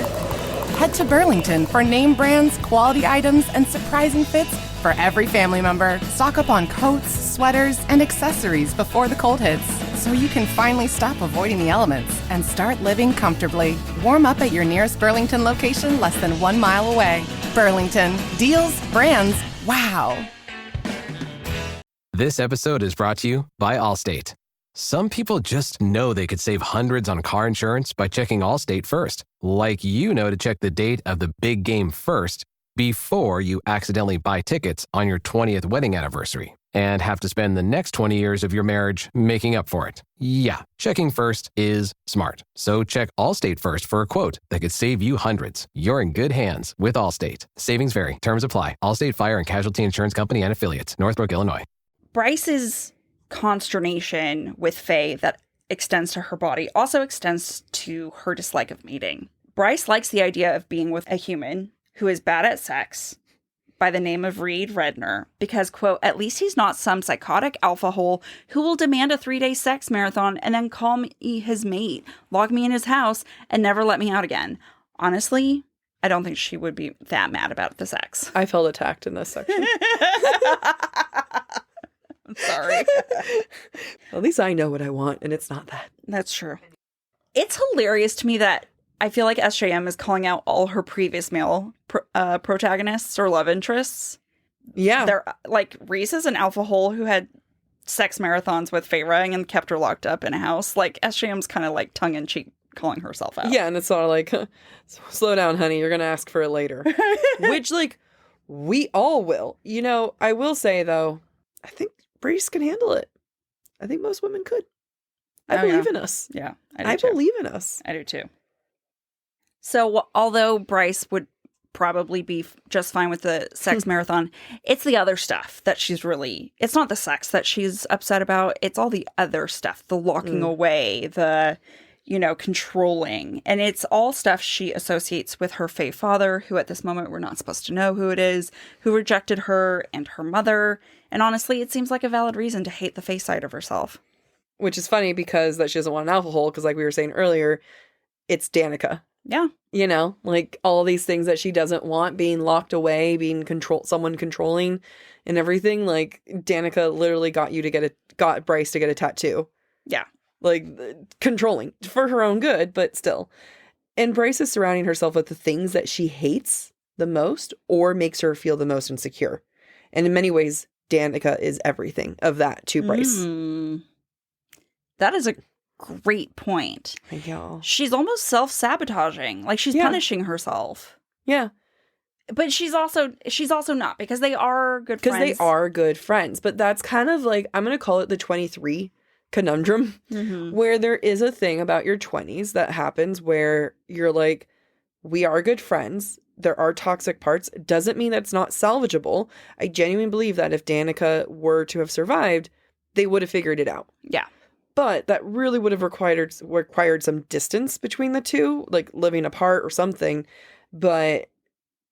head to Burlington for name brands, quality items, and surprising fits for every family member. Stock up on coats, sweaters, and accessories before the cold hits, so you can finally stop avoiding the elements and start living comfortably. Warm up at your nearest Burlington location less than 1 mile away. Burlington. Deals, brands, wow. This episode is brought to you by Allstate. Some people just know they could save hundreds on car insurance by checking Allstate first. Like, you know, to check the date of the big game first before you accidentally buy tickets on your 20th wedding anniversary and have to spend the next 20 years of your marriage making up for it. Yeah, checking first is smart. So check Allstate first for a quote that could save you hundreds. You're in good hands with Allstate. Savings vary. Terms apply. Allstate Fire and Casualty Insurance Company and Affiliates. Northbrook, Illinois. Bryce's consternation with Faye that extends to her body also extends to her dislike of mating. Bryce likes the idea of being with a human who is bad at sex by the name of Reed Redner because, quote, at least he's not some psychotic alpha hole who will demand a 3-day sex marathon and then call me his mate, lock me in his house, and never let me out again. Honestly, I don't think she would be that mad about the sex. I felt attacked in this section. I'm sorry. At least I know what I want, and it's not that. That's true. It's hilarious to me that I feel like SJM is calling out all her previous male protagonists or love interests. Yeah. They're like, Reese is an alpha hole who had sex marathons with Feyre and kept her locked up in a house. Like, SJM's kind of like tongue-in-cheek calling herself out. Yeah, and it's sort of like, slow down, honey, you're going to ask for it later. Which, like, we all will. You know, I will say, though, I think Bryce can handle it. I think most women could. I believe in us. Yeah, I believe in us. I do too. So although Bryce would probably be just fine with the sex marathon, it's the other stuff that she's really, it's not the sex that she's upset about. It's all the other stuff, the walking away, the, controlling. And it's all stuff she associates with her Fae father, who at this moment we're not supposed to know who it is, who rejected her and her mother. And honestly, it seems like a valid reason to hate the Fae side of herself. Which is funny because that she doesn't want an alpha hole, because like we were saying earlier, it's Danica. Yeah. Like all these things that she doesn't want, being locked away, being someone controlling and everything. Like Danica literally got Bryce to get a tattoo. Yeah. Like controlling for her own good, but still. And Bryce is surrounding herself with the things that she hates the most or makes her feel the most insecure. And in many ways, Danica is everything of that to Bryce. That is a great point. Yeah. She's almost self-sabotaging. Like she's punishing herself. Yeah. But she's also not, because they are good friends. Because they are good friends. But that's kind of like, I'm going to call it the 23 conundrum, where there is a thing about your 20s that happens where you're like, we are good friends. There are toxic parts. Doesn't mean that's not salvageable. I genuinely believe that if Danica were to have survived, they would have figured it out. Yeah. But that really would have required some distance between the two, like living apart or something. But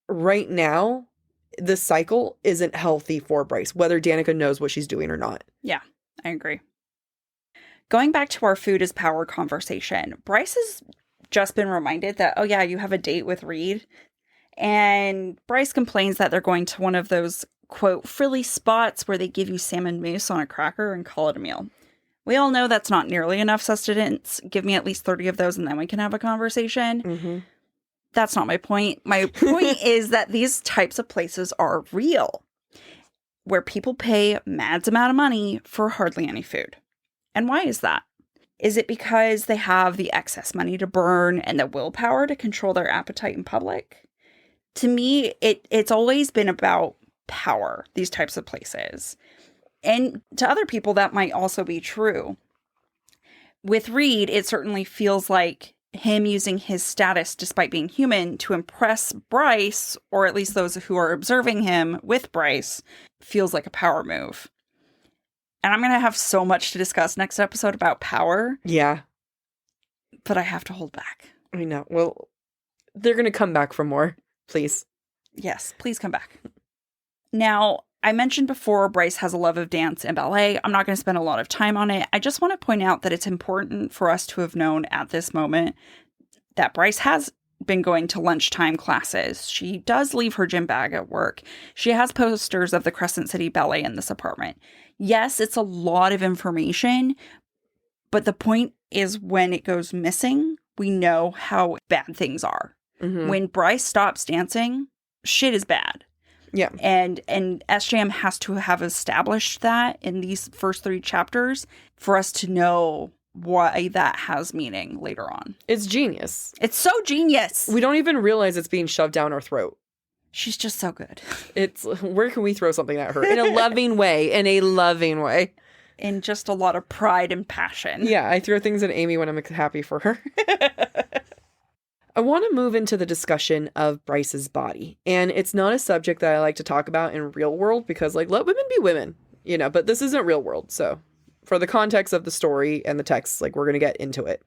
right now, the cycle isn't healthy for Bryce, whether Danica knows what she's doing or not. Yeah, I agree. Going back to our food is power conversation, Bryce has just been reminded that, oh yeah, you have a date with Reed. And Bryce complains that they're going to one of those, quote, frilly spots where they give you salmon mousse on a cracker and call it a meal. We all know that's not nearly enough sustenance. Give me at least 30 of those and then we can have a conversation. That's not my point. My point is that these types of places are real, where people pay mad amount of money for hardly any food. And why is that? Is it because they have the excess money to burn and the willpower to control their appetite in public? To me, it's always been about power, these types of places. And to other people, that might also be true. With Reed, it certainly feels like him using his status, despite being human, to impress Bryce, or at least those who are observing him with Bryce, feels like a power move. And I'm going to have so much to discuss next episode about power. Yeah. But I have to hold back. I know. Well, they're going to come back for more. Please. Yes, please come back. Now, I mentioned before Bryce has a love of dance and ballet. I'm not going to spend a lot of time on it. I just want to point out that it's important for us to have known at this moment that Bryce has been going to lunchtime classes. She does leave her gym bag at work. She has posters of the Crescent City Ballet in this apartment. Yes, it's a lot of information, but the point is when it goes missing, we know how bad things are. When Bryce stops dancing, shit is bad. Yeah. And SJM has to have established that in these first 3 chapters for us to know why that has meaning later on. It's genius. It's so genius. We don't even realize it's being shoved down our throat. She's just so good. It's, where can we throw something at her? In a loving way. In a loving way. In just a lot of pride and passion. Yeah, I throw things at Amy when I'm happy for her. I want to move into the discussion of Bryce's body. And it's not a subject that I like to talk about in real world because, like, let women be women, but this isn't real world. So for the context of the story and the text, like, we're going to get into it.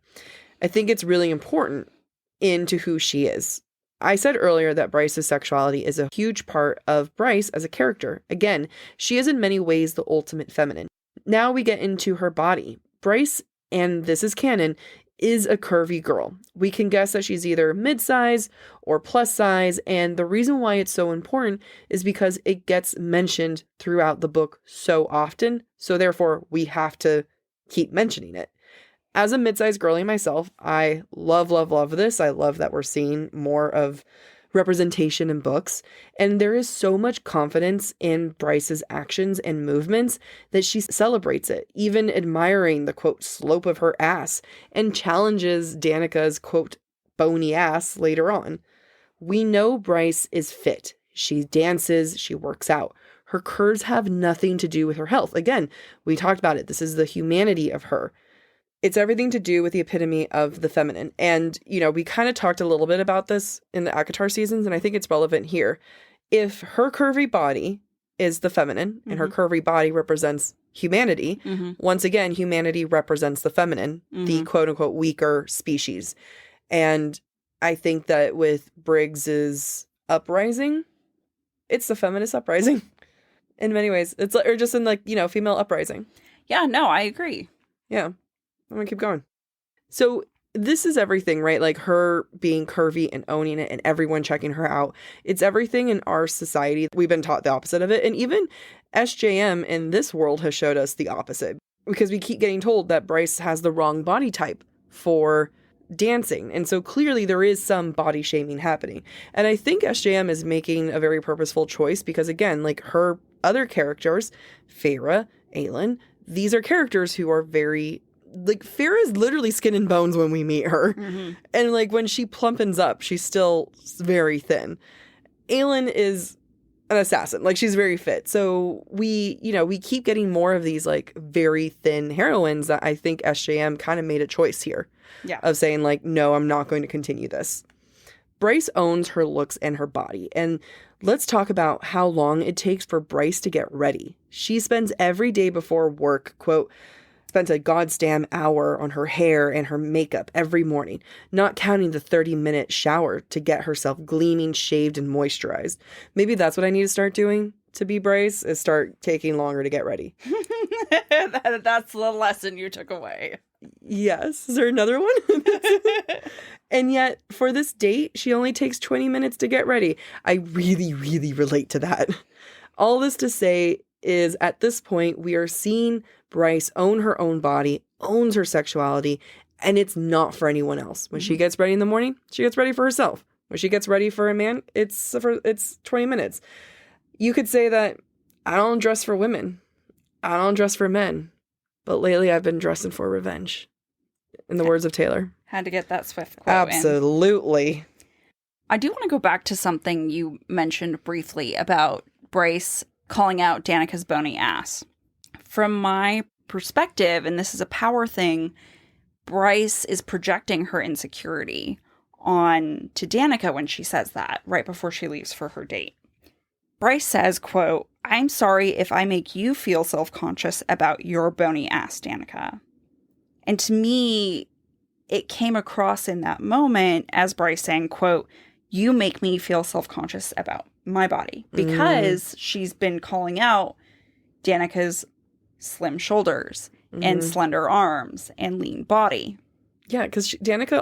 I think it's really important into who she is. I said earlier that Bryce's sexuality is a huge part of Bryce as a character. Again, she is in many ways the ultimate feminine. Now we get into her body. Bryce, and this is canon, is a curvy girl. We can guess that she's either mid-size or plus size, and the reason why it's so important is because it gets mentioned throughout the book so often, so therefore we have to keep mentioning it. As a mid-sized girly myself, I love this. I love that we're seeing more of representation in books, and there is so much confidence in Bryce's actions and movements that she celebrates it, even admiring the, quote, slope of her ass, and challenges Danica's, quote, bony ass later on. We know Bryce is fit. She dances, she works out. Her curves have nothing to do with her health. Again, we talked about it. This is the humanity of her. It's everything to do with the epitome of the feminine. And, we kind of talked a little bit about this in the ACOTAR seasons, and I think it's relevant here. If her curvy body is the feminine, and her curvy body represents humanity. Once again, humanity represents the feminine, the quote-unquote weaker species. And I think that with Briggs's uprising, it's the feminist uprising in many ways. It's or just in female uprising. Yeah, no, I agree. Yeah. I'm going to keep going. So this is everything, right? Like her being curvy and owning it and everyone checking her out. It's everything in our society. We've been taught the opposite of it. And even SJM in this world has showed us the opposite because we keep getting told that Bryce has the wrong body type for dancing. And so clearly there is some body shaming happening. And I think SJM is making a very purposeful choice because, again, like her other characters, Farah, Aelin, these are characters who are very, like, Farah's literally skin and bones when we meet her. And, like, when she plumpens up, she's still very thin. Aelin is an assassin. Like, she's very fit. So we keep getting more of these, like, very thin heroines that I think SJM kind of made a choice here. Yeah. Of saying, like, no, I'm not going to continue this. Bryce owns her looks and her body. And let's talk about how long it takes for Bryce to get ready. She spends every day before work, quote, spent a goddamn hour on her hair and her makeup every morning, not counting the 30-minute shower to get herself gleaming, shaved, and moisturized. Maybe that's what I need to start doing to be Bryce, is start taking longer to get ready. That's the lesson you took away. Yes. Is there another one? And yet, for this date, she only takes 20 minutes to get ready. I really, really relate to that. All this to say is, at this point, we are seeing Bryce own her own body, owns her sexuality, and it's not for anyone else. When she gets ready in the morning, she gets ready for herself. When she gets ready for a man, it's 20 minutes. You could say that I don't dress for women. I don't dress for men. But lately I've been dressing for revenge. In the words of Taylor. Had to get that Swift quote Absolutely. in. I do want to go back to something you mentioned briefly about Bryce calling out Danica's bony ass. From my perspective, and this is a power thing, Bryce is projecting her insecurity on to Danica when she says that, right before she leaves for her date. Bryce says, quote, "I'm sorry if I make you feel self-conscious about your bony ass, Danica." And to me, it came across in that moment as Bryce saying, quote, "You make me feel self-conscious about my body," because she's been calling out Danica's slim shoulders and slender arms and lean body. Yeah, because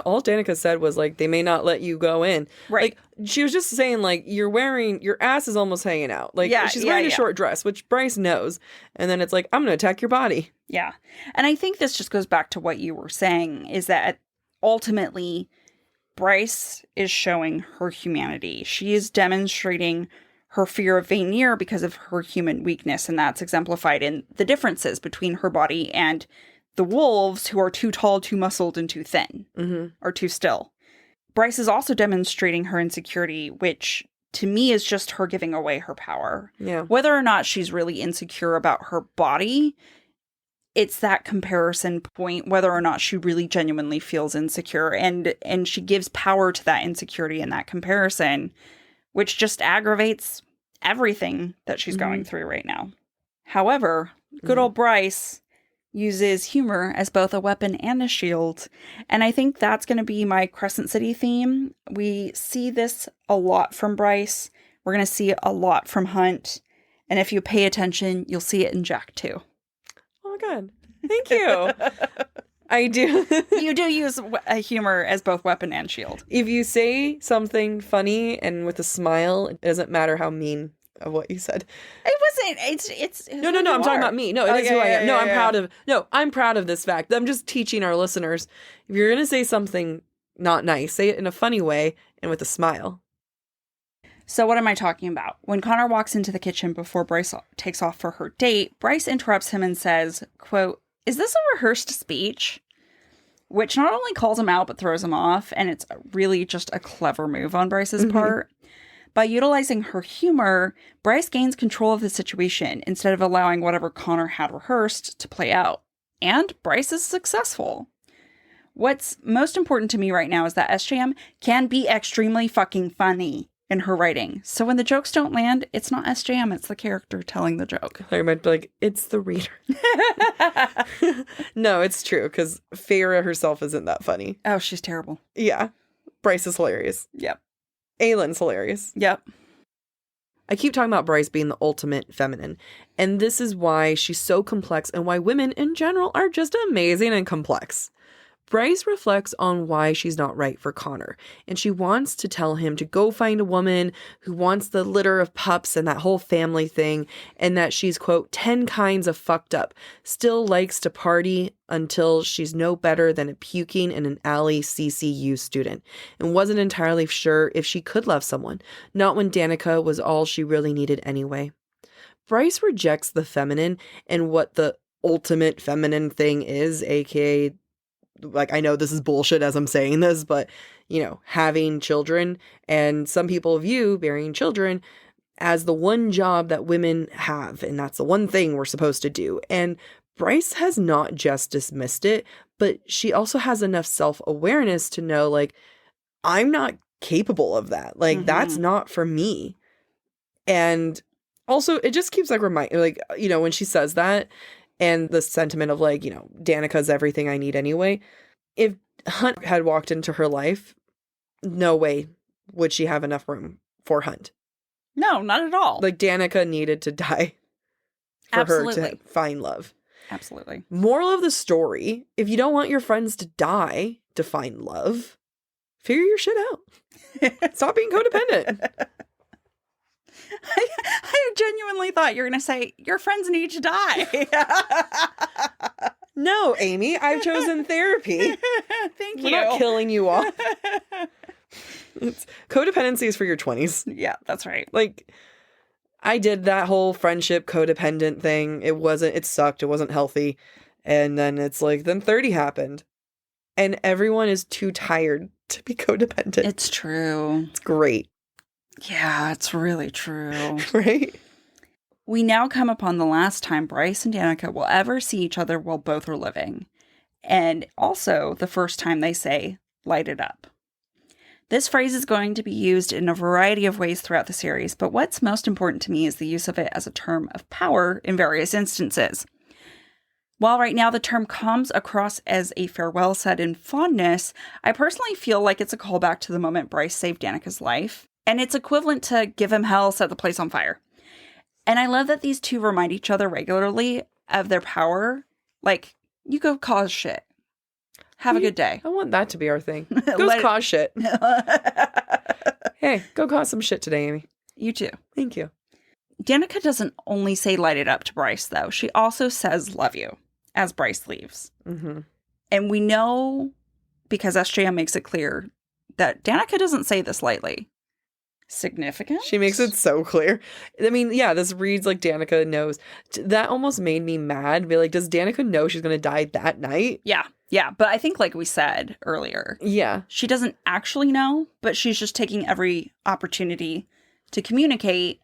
all Danica said was, like, they may not let you go in. Right. Like, she was just saying, like, your ass is almost hanging out. Like, she's wearing a short dress, which Bryce knows. And then it's like, I'm going to attack your body. Yeah. And I think this just goes back to what you were saying, is that ultimately Bryce is showing her humanity. She is demonstrating her fear of veneer because of her human weakness. And that's exemplified in the differences between her body and the wolves, who are too tall, too muscled, and too thin, or too still. Bryce is also demonstrating her insecurity, which to me is just her giving away her power. Yeah. Whether or not she's really insecure about her body, it's that comparison point, whether or not she really genuinely feels insecure. And she gives power to that insecurity and that comparison, which just aggravates everything that she's going through right now. However, good old Bryce uses humor as both a weapon and a shield. And I think that's going to be my Crescent City theme. We see this a lot from Bryce. We're going to see it a lot from Hunt. And if you pay attention, you'll see it in Jac too. Oh my God. Thank you. I do. You do use humor as both weapon and shield. If you say something funny and with a smile, it doesn't matter how mean of what you said. It wasn't. It's No. I'm talking about me. No, it is who I am. No, I'm proud of. No, I'm proud of this fact. I'm just teaching our listeners. If you're gonna say something not nice, say it in a funny way and with a smile. So what am I talking about? When Connor walks into the kitchen before Bryce takes off for her date, Bryce interrupts him and says, quote, "Is this a rehearsed speech?" Which not only calls him out, but throws him off. And it's really just a clever move on Bryce's part. By utilizing her humor, Bryce gains control of the situation instead of allowing whatever Connor had rehearsed to play out. And Bryce is successful. What's most important to me right now is that SJM can be extremely fucking funny. in her writing. So when the jokes don't land, it's not SJM, it's the character telling the joke. I might be like, it's the reader. No, it's true, because Feyre herself isn't that funny. Oh, she's terrible. Yeah. Bryce is hilarious. Yep. Aylin's hilarious. Yep. I keep talking about Bryce being the ultimate feminine, and this is why she's so complex and why women in general are just amazing and complex. Bryce reflects on why she's not right for Connor, and she wants to tell him to go find a woman who wants the litter of pups and that whole family thing, and that she's, quote, 10 kinds of fucked up, still likes to party until she's no better than a puking in an alley CCU student, and wasn't entirely sure if she could love someone, not when Danica was all she really needed anyway. Bryce rejects the feminine and what the ultimate feminine thing is, aka, like, I know this is bullshit as I'm saying this, but, you know, having children, and some people view bearing children as the one job that women have, and that's the one thing we're supposed to do. And Bryce has not just dismissed it, but she also has enough self-awareness to know, like, I'm not capable of that. Like, that's not for me. And also, it just keeps, like, reminding, like, you know, when she says that, and the sentiment of, like, you know, Danica's everything I need anyway. If Hunt had walked into her life, no way would she have enough room for Hunt. No, not at all. Like, Danica needed to die for her to find love. Absolutely. Moral of the story, if you don't want your friends to die to find love, figure your shit out. Stop being codependent. I genuinely thought you were going to say, your friends need to die. No, Amy, I've chosen therapy. Thank you. We're not killing you off. Codependency is for your 20s. Yeah, that's right. Like, I did that whole friendship codependent thing. It sucked. It wasn't healthy. And then it's like, then 30 happened. And everyone is too tired to be codependent. It's true. It's great. Yeah, it's really true. Right? We now come upon the last time Bryce and Danica will ever see each other while both are living. And also the first time they say, light it up. This phrase is going to be used in a variety of ways throughout the series, but what's most important to me is the use of it as a term of power in various instances. While right now the term comes across as a farewell said in fondness, I personally feel like it's a callback to the moment Bryce saved Danica's life, and it's equivalent to give him hell, set the place on fire. And I love that these two remind each other regularly of their power. Like, you go cause shit. Have a good day. I want that to be our thing. Go cause shit. Hey, go cause some shit today, Amy. You too. Thank you. Danica doesn't only say light it up to Bryce, though. She also says love you as Bryce leaves. Mm-hmm. And we know, because SJM makes it clear, that Danica doesn't say this lightly. Significant? She makes it so clear. I mean, yeah, this reads like Danica knows. That almost made me mad. Be like, does Danica know she's going to die that night? Yeah. Yeah. But I think, like we said earlier, yeah, she doesn't actually know, but she's just taking every opportunity to communicate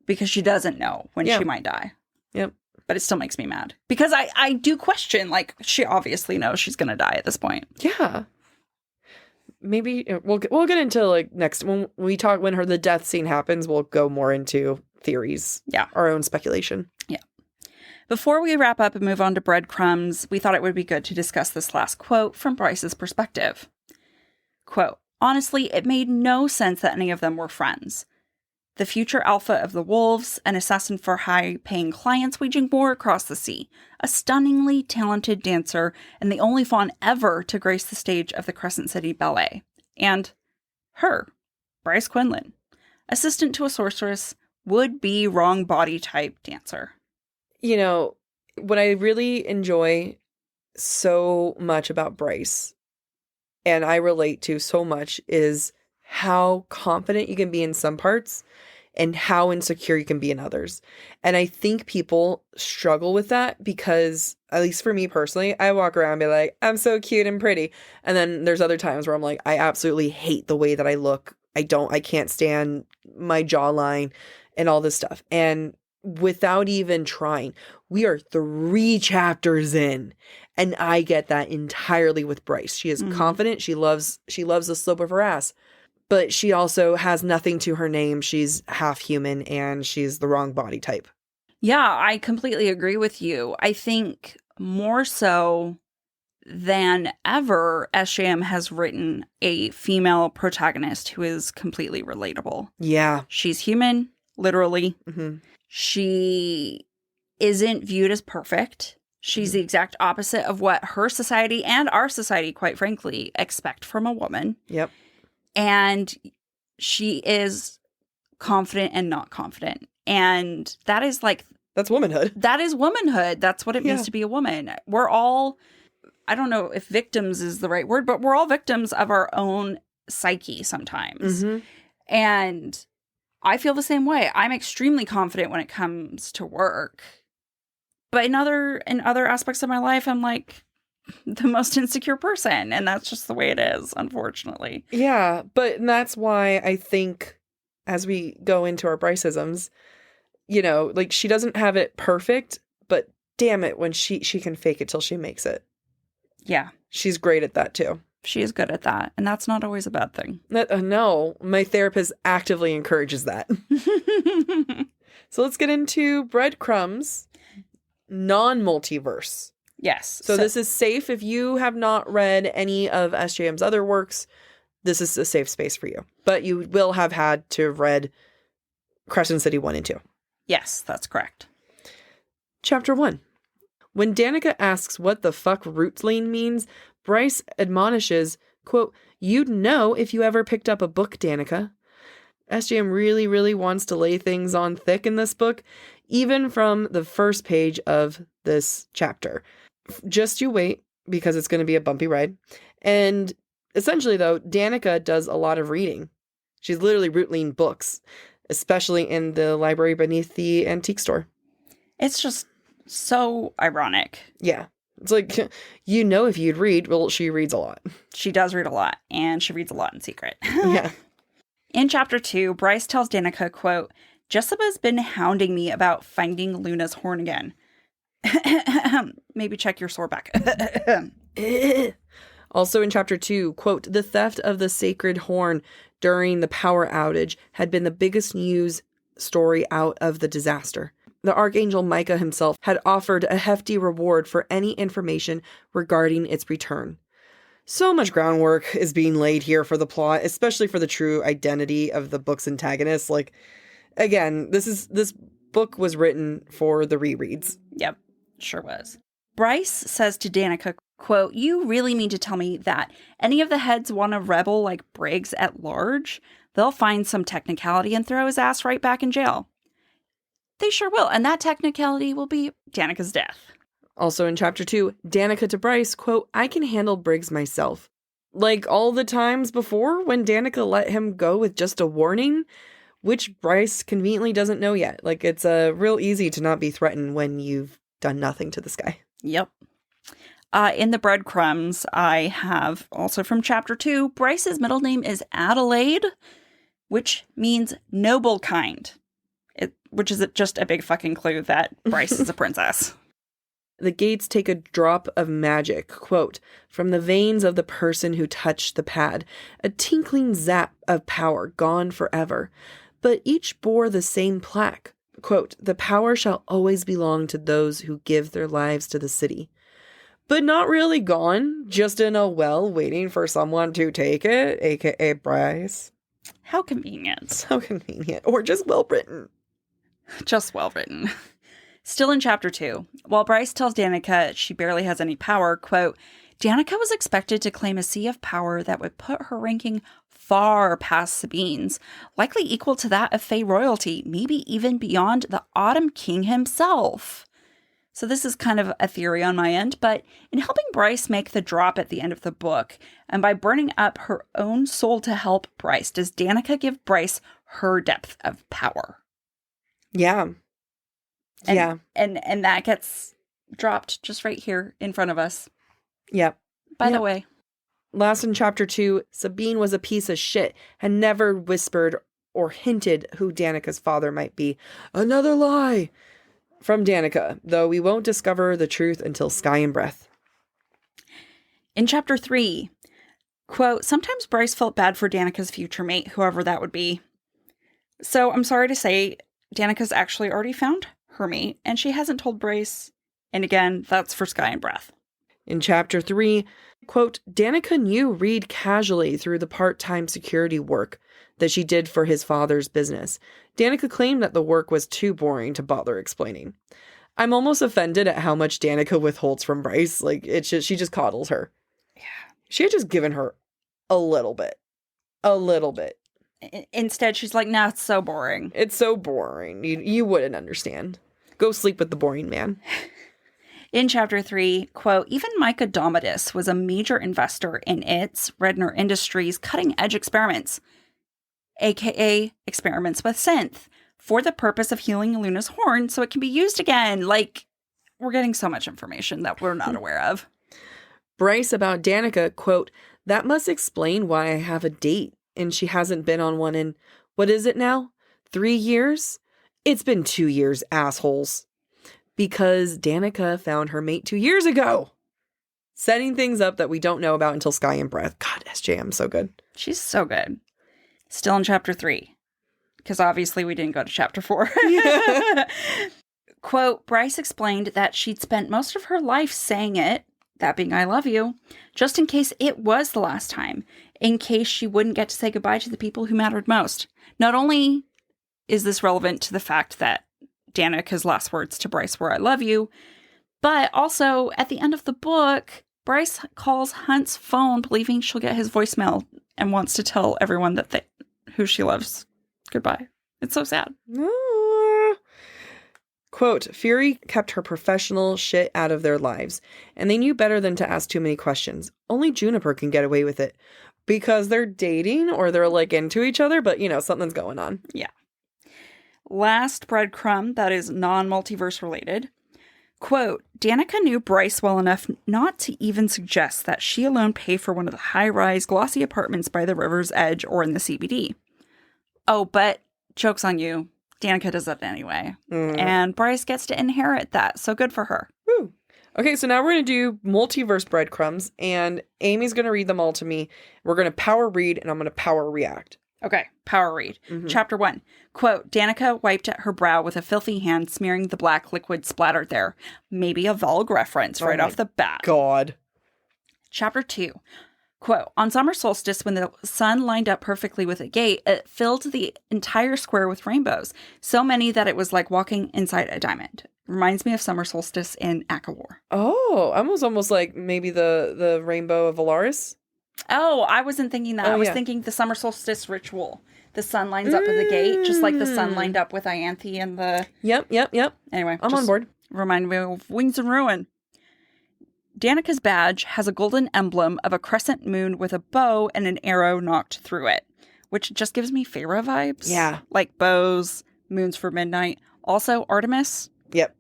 because she doesn't know when she might die. Yep. But it still makes me mad because I do question, like, she obviously knows she's going to die at this point. Yeah. Maybe we'll get into, like, next when the death scene happens, we'll go more into theories. Yeah. Our own speculation. Yeah. Before we wrap up and move on to Breadcrumbs, we thought it would be good to discuss this last quote from Bryce's perspective. Quote, honestly, it made no sense that any of them were friends. The future alpha of the wolves, an assassin for high-paying clients waging war across the sea, a stunningly talented dancer, and the only fawn ever to grace the stage of the Crescent City Ballet. And her, Bryce Quinlan, assistant to a sorceress, would-be wrong body type dancer. You know, what I really enjoy so much about Bryce, and I relate to so much, is how confident you can be in some parts and how insecure you can be in others. And I think people struggle with that because, at least for me personally, I walk around and be like, I'm so cute and pretty. And then there's other times where I'm like, I absolutely hate the way that I look. I can't stand my jawline and all this stuff. And without even trying, we are 3 chapters in, and I get that entirely with Bryce. She is confident. She loves the slope of her ass. but she also has nothing to her name. She's half human and she's the wrong body type. Yeah, I completely agree with you. I think more so than ever, SJM has written a female protagonist who is completely relatable. Yeah. She's human, literally. Mm-hmm. She isn't viewed as perfect. She's the exact opposite of what her society and our society, quite frankly, expect from a woman. Yep. And she is confident and not confident. And that is like... That's womanhood. That is womanhood. That's what it means to be a woman. We're all... I don't know if victims is the right word, but we're all victims of our own psyche sometimes. Mm-hmm. And I feel the same way. I'm extremely confident when it comes to work. But in other aspects of my life, I'm like the most insecure person. And that's just the way it is, unfortunately. Yeah, but that's why I think as we go into our Bryce-isms, you know, like she doesn't have it perfect, but damn it, when she can fake it till she makes it. Yeah. She's great at that too. She is good at that. And that's not always a bad thing. No, my therapist actively encourages that. So let's get into Breadcrumbs, non-multiverse. Yes. So this is safe. If you have not read any of SJM's other works, this is a safe space for you. But you will have had to have read Crescent City 1 and 2. Yes, that's correct. Chapter 1. When Danica asks what the fuck rootling means, Bryce admonishes, quote, "You'd know if you ever picked up a book, Danica." SJM really, really wants to lay things on thick in this book, even from the first page of this chapter. Just you wait, because it's going to be a bumpy ride. And essentially, though, Danica does a lot of reading. She's literally rootling books, especially in the library beneath the antique store. It's just so ironic. Yeah. It's like, you know, if you'd read, well, she reads a lot. She does read a lot, and she reads a lot in secret. Yeah. In chapter 2, Bryce tells Danica, quote, "Jessica's been hounding me about finding Luna's horn again. Maybe check your sore back." Also in chapter 2, quote, "The theft of the sacred horn during the power outage had been the biggest news story out of the disaster. The Archangel Micah himself had offered a hefty reward for any information regarding its return." So much groundwork is being laid here for the plot, especially for the true identity of the book's antagonist. Like, again, this book was written for the rereads. Yep, sure was. Bryce says to Danica, quote, "You really mean to tell me that any of the heads want to rebel like Briggs at large? They'll find some technicality and throw his ass right back in jail." They sure will, and that technicality will be Danica's death. Also in chapter 2, Danica to Bryce, quote, "I can handle Briggs myself." Like all the times before when Danica let him go with just a warning, which Bryce conveniently doesn't know yet. Like, it's real easy to not be threatened when you've done nothing to this guy. Yep. In the Breadcrumbs, I have also from chapter 2, Bryce's middle name is Adelaide, which means noble kind. Which is just a big fucking clue that Bryce is a princess. The gates take a drop of magic, quote, "from the veins of the person who touched the pad, a tinkling zap of power gone forever. But each bore the same plaque, quote, 'The power shall always belong to those who give their lives to the city.' But not really gone, just in a well waiting for someone to take it, aka Bryce." How convenient. So convenient. Or just well written. Just well written. Still in chapter 2, while Bryce tells Danica she barely has any power, quote, "Danica was expected to claim a sea of power that would put her ranking far past Sabine's, likely equal to that of Fey royalty, maybe even beyond the Autumn King himself." So this is kind of a theory on my end, but in helping Bryce make the drop at the end of the book, and by burning up her own soul to help Bryce, does Danica give Bryce her depth of power? Yeah. And that gets dropped just right here in front of us. Yep. By the way. Last in chapter 2, Sabine was a piece of shit and never whispered or hinted who Danica's father might be. Another lie from Danica, though we won't discover the truth until Sky and Breath. In chapter 3, Quote, sometimes Bryce felt bad for Danica's future mate, whoever that would be. So I'm sorry to say, Danica's actually already found her mate, and she hasn't told Bryce. And again, that's for Sky and Breath. In chapter 3, quote, Danica knew Reed casually through the part-time security work that she did for his father's business. Danica claimed that the work was too boring to bother explaining. I'm almost offended at how much Danica withholds from Bryce. Like, it's just, she just coddles her. Yeah. She had just given her a little bit. A little bit. Instead, she's like, nah, it's so boring. It's so boring. You wouldn't understand. Go sleep with the boring man. In chapter 3, quote, even Mike Adomitis was a major investor in its, Redner Industries, cutting-edge experiments, aka experiments with synth, for the purpose of healing Luna's horn so it can be used again. Like, we're getting so much information that we're not aware of. Bryce about Danica, quote, that must explain why I have a date and she hasn't been on one in, what is it now? 3 years? It's been 2 years, assholes. Because Danica found her mate 2 years ago. Setting things up that we don't know about until Sky and Breath. God, SJM, so good. She's so good. Still in chapter 3. Because obviously we didn't go to chapter 4. Quote, Bryce explained that she'd spent most of her life saying it, that being I love you, just in case it was the last time, in case she wouldn't get to say goodbye to the people who mattered most. Not only is this relevant to the fact that Danica's last words to Bryce were I love you, but also at the end of the book, Bryce calls Hunt's phone believing she'll get his voicemail and wants to tell everyone that who she loves goodbye. It's so sad. Quote, Fury kept her professional shit out of their lives, and they knew better than to ask too many questions. Only Juniper can get away with it. Because they're dating or they're like into each other, but you know, something's going on. Yeah. Last breadcrumb that is non-multiverse related. Quote, Danica knew Bryce well enough not to even suggest that she alone pay for one of the high-rise glossy apartments by the river's edge or in the CBD. Oh, but joke's on you. Danica does that anyway. And Bryce gets to inherit that, so good for her. Woo. Okay, so now we're going to do multiverse breadcrumbs, and Amy's going to read them all to me. We're going to power read, and I'm going to power react. Okay, power read. Chapter 1. Quote, Danica wiped at her brow with a filthy hand, smearing the black liquid splattered there. Maybe a Vogue reference right off the bat. God. Chapter 2. Quote, on summer solstice, when the sun lined up perfectly with a gate, it filled the entire square with rainbows. So many that it was like walking inside a diamond. Reminds me of summer solstice in Akawar. Oh, almost like maybe the rainbow of Valaris. Oh, I wasn't thinking that. I was thinking the summer solstice ritual. The sun lines up at the gate, just like the sun lined up with Ianthe and the... Yep. Anyway. I'm on board. Remind me of Wings and Ruin. Danica's badge has a golden emblem of a crescent moon with a bow and an arrow knocked through it, which just gives me Feyre vibes. Yeah. Like bows, moons for midnight. Also Artemis. Yep.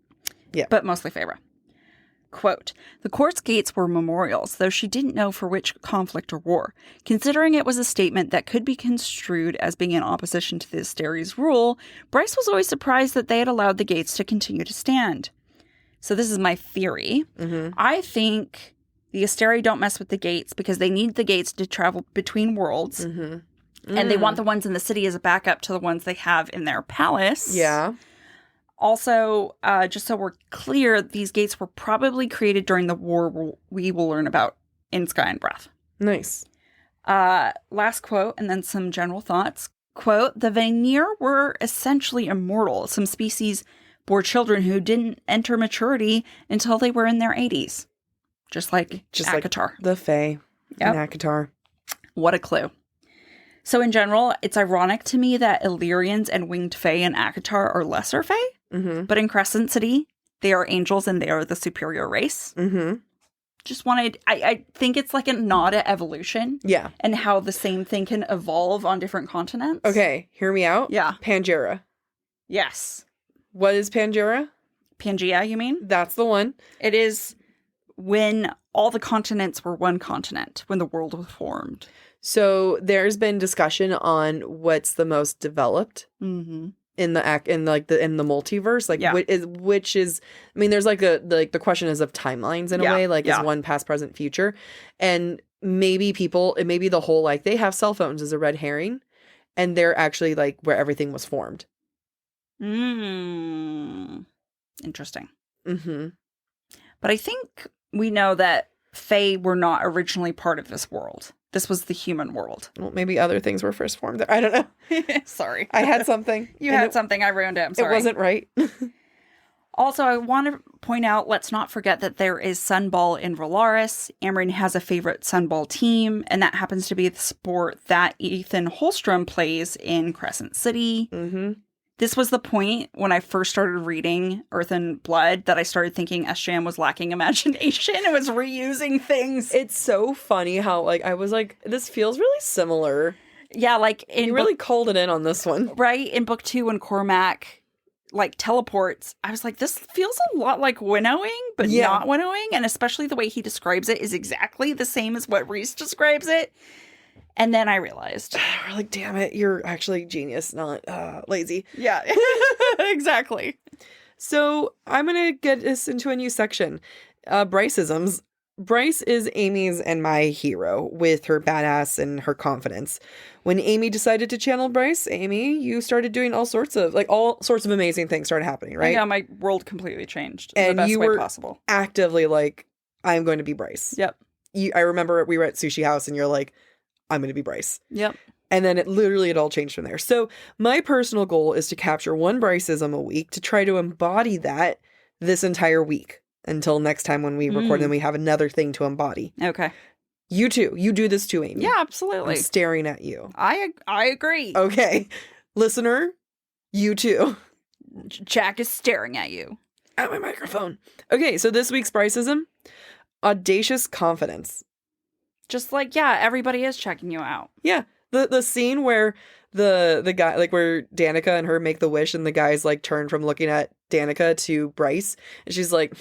But mostly Feyre. Quote, the court's gates were memorials, though she didn't know for which conflict or war. Considering it was a statement that could be construed as being in opposition to the Asteri's rule, Bryce was always surprised that they had allowed the gates to continue to stand. So this is my theory. I think the Asteri don't mess with the gates because they need the gates to travel between worlds. And they want the ones in the city as a backup to the ones they have in their palace. Yeah. Also, just so we're clear, these gates were probably created during the war we will learn about in Sky and Breath. Nice. Last quote, and then some general thoughts. Quote, the Vanir were essentially immortal. Some species bore children who didn't enter maturity until they were in their 80s. Just like ACOTAR. Like the Fae and ACOTAR. What a clue. So in general, it's ironic to me that Illyrians and Winged Fae and ACOTAR are lesser Fae. But in Crescent City, they are angels and they are the superior race. Just wanted, I think it's like a nod at evolution. Yeah. And how the same thing can evolve on different continents. Okay, hear me out. Yeah. Pangea. Yes. What is Pangea? Pangea, you mean? That's the one. It is when all the continents were one continent, when the world was formed. So there's been discussion on what's the most developed in the multiverse. Like which is I mean, there's like the question is of timelines in a way, like is one past, present, future. And maybe the whole, like, they have cell phones is a red herring, and they're actually, like, where everything was formed. Interesting. Mm-hmm. But I think we know that Fae were not originally part of this world. This was the human world. Well, maybe other things were first formed there. I don't know. Sorry. I had something. You had something. I ruined it. I'm sorry. It wasn't right. Also, I want to point out, let's not forget that there is Sunball in Valaris. Amryn has a favorite Sunball team, and that happens to be the sport that Ethan Holstrom plays in Crescent City. Mm-hmm. This was the point when I first started reading Earth and Blood that I started thinking SJM was lacking imagination. It was reusing things. It's so funny how, like, I was like, this feels really similar. Yeah, like you really called it in on this one. Right? In book 2, when Cormac, like, teleports, I was like, this feels a lot like winnowing, but not winnowing. And especially the way he describes it is exactly the same as what Rhys describes it. And then I realized. We're like, damn it, you're actually genius, not lazy. Yeah, exactly. So I'm going to get us into a new section. Bryce-isms. Bryce is Amy's and my hero with her badass and her confidence. When Amy decided to channel Bryce, Amy, you started doing all sorts of amazing things started happening, right? Yeah, my world completely changed and in the best you way were possible. Actively like, I'm going to be Bryce. Yep. I remember we were at Sushi House and you're like, I'm going to be Bryce. Yep. And then it all changed from there. So my personal goal is to capture one Bryce-ism a week to try to embody that this entire week until next time when we record and we have another thing to embody. Okay. You too. You do this too, Amy. Yeah, absolutely. I'm staring at you. I agree. Okay. Listener, you too. Jack is staring at you. At my microphone. Okay, so this week's Bryce-ism, audacious confidence. Just like, yeah, everybody is checking you out. Yeah. The scene where the guy, like, where Danica and her make the wish and the guys, like, turn from looking at Danica to Bryce. And she's like,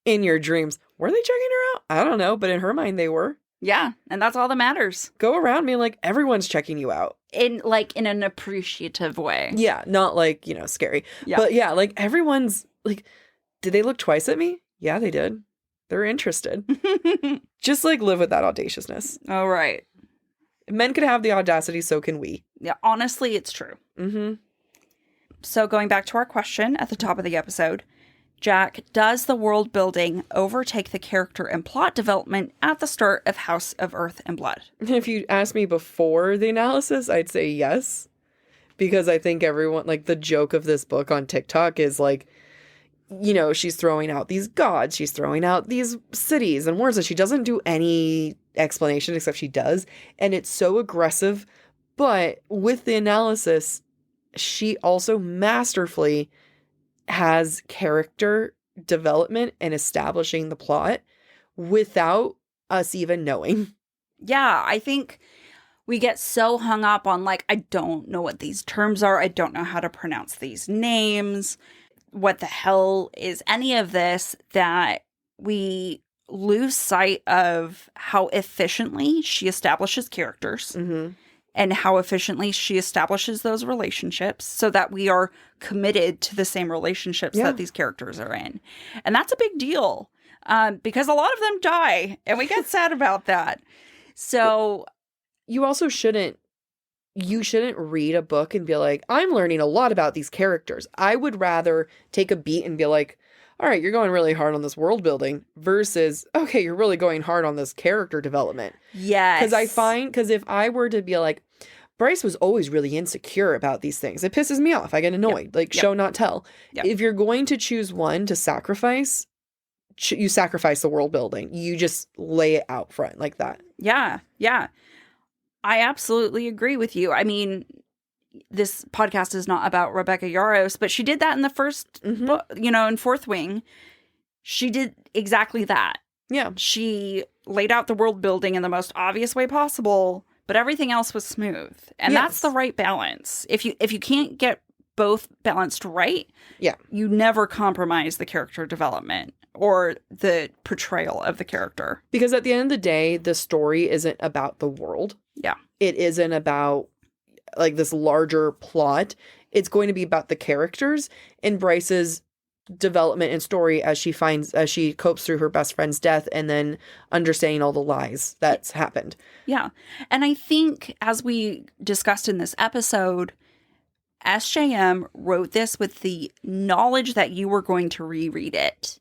in your dreams. Were they checking her out? I don't know. But in her mind, they were. Yeah. And that's all that matters. Go around being like, everyone's checking you out. In an appreciative way. Yeah. Not like, scary. Yeah. But yeah, like, everyone's like, did they look twice at me? Yeah, they did. They're interested. Just, like, live with that audaciousness. All right. If men could have the audacity, so can we. Yeah, honestly, it's true. Mm-hmm. So going back to our question at the top of the episode, Jac, does the world building overtake the character and plot development at the start of House of Earth and Blood? If you asked me before the analysis, I'd say yes. Because I think everyone, like, the joke of this book on TikTok is, like, she's throwing out these gods, she's throwing out these cities and words, and she doesn't do any explanation except she does. And it's so aggressive. But with the analysis, she also masterfully has character development and establishing the plot without us even knowing. Yeah, I think we get so hung up on, like, I don't know what these terms are. I don't know how to pronounce these names. What the hell is any of this, that we lose sight of how efficiently she establishes characters and how efficiently she establishes those relationships so that we are committed to the same relationships that these characters are in. And that's a big deal because a lot of them die and we get sad about that. So you also shouldn't read a book and be like, I'm learning a lot about these characters. I would rather take a beat and be like, all right, you're going really hard on this world building versus, okay, you're really going hard on this character development. Yes. Because if I were to be like, Bryce was always really insecure about these things, it pisses me off. I get annoyed. Show, not tell. Yep. If you're going to choose one to sacrifice, you sacrifice the world building. You just lay it out front like that. Yeah. Yeah. I absolutely agree with you. I mean, this podcast is not about Rebecca Yarros, but she did that in the first book, in Fourth Wing. She did exactly that. Yeah. She laid out the world building in the most obvious way possible, but everything else was smooth. And that's the right balance. If you can't get both balanced right, you never compromise the character development or the portrayal of the character. Because at the end of the day, the story isn't about the world. Yeah. It isn't about, like, this larger plot. It's going to be about the characters. And Bryce's development and story as she copes through her best friend's death and then understanding all the lies that's happened. Yeah. And I think, as we discussed in this episode, SJM wrote this with the knowledge that you were going to reread it.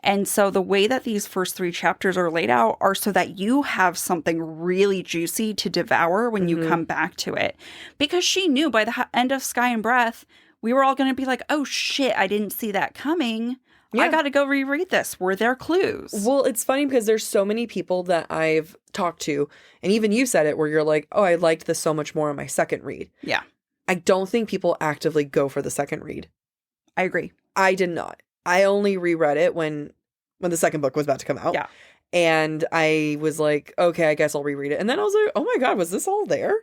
And so the way that these first 3 chapters are laid out are so that you have something really juicy to devour when you come back to it. Because she knew by the end of Sky and Breath, we were all going to be like, oh shit, I didn't see that coming. Yeah. I got to go reread this. Were there clues? Well, it's funny because there's so many people that I've talked to, and even you said it, where you're like, oh, I liked this so much more on my second read. Yeah. I don't think people actively go for the second read. I agree. I did not. I only reread it when the second book was about to come out. Yeah. And I was like, okay, I guess I'll reread it. And then I was like, oh my God, was this all there?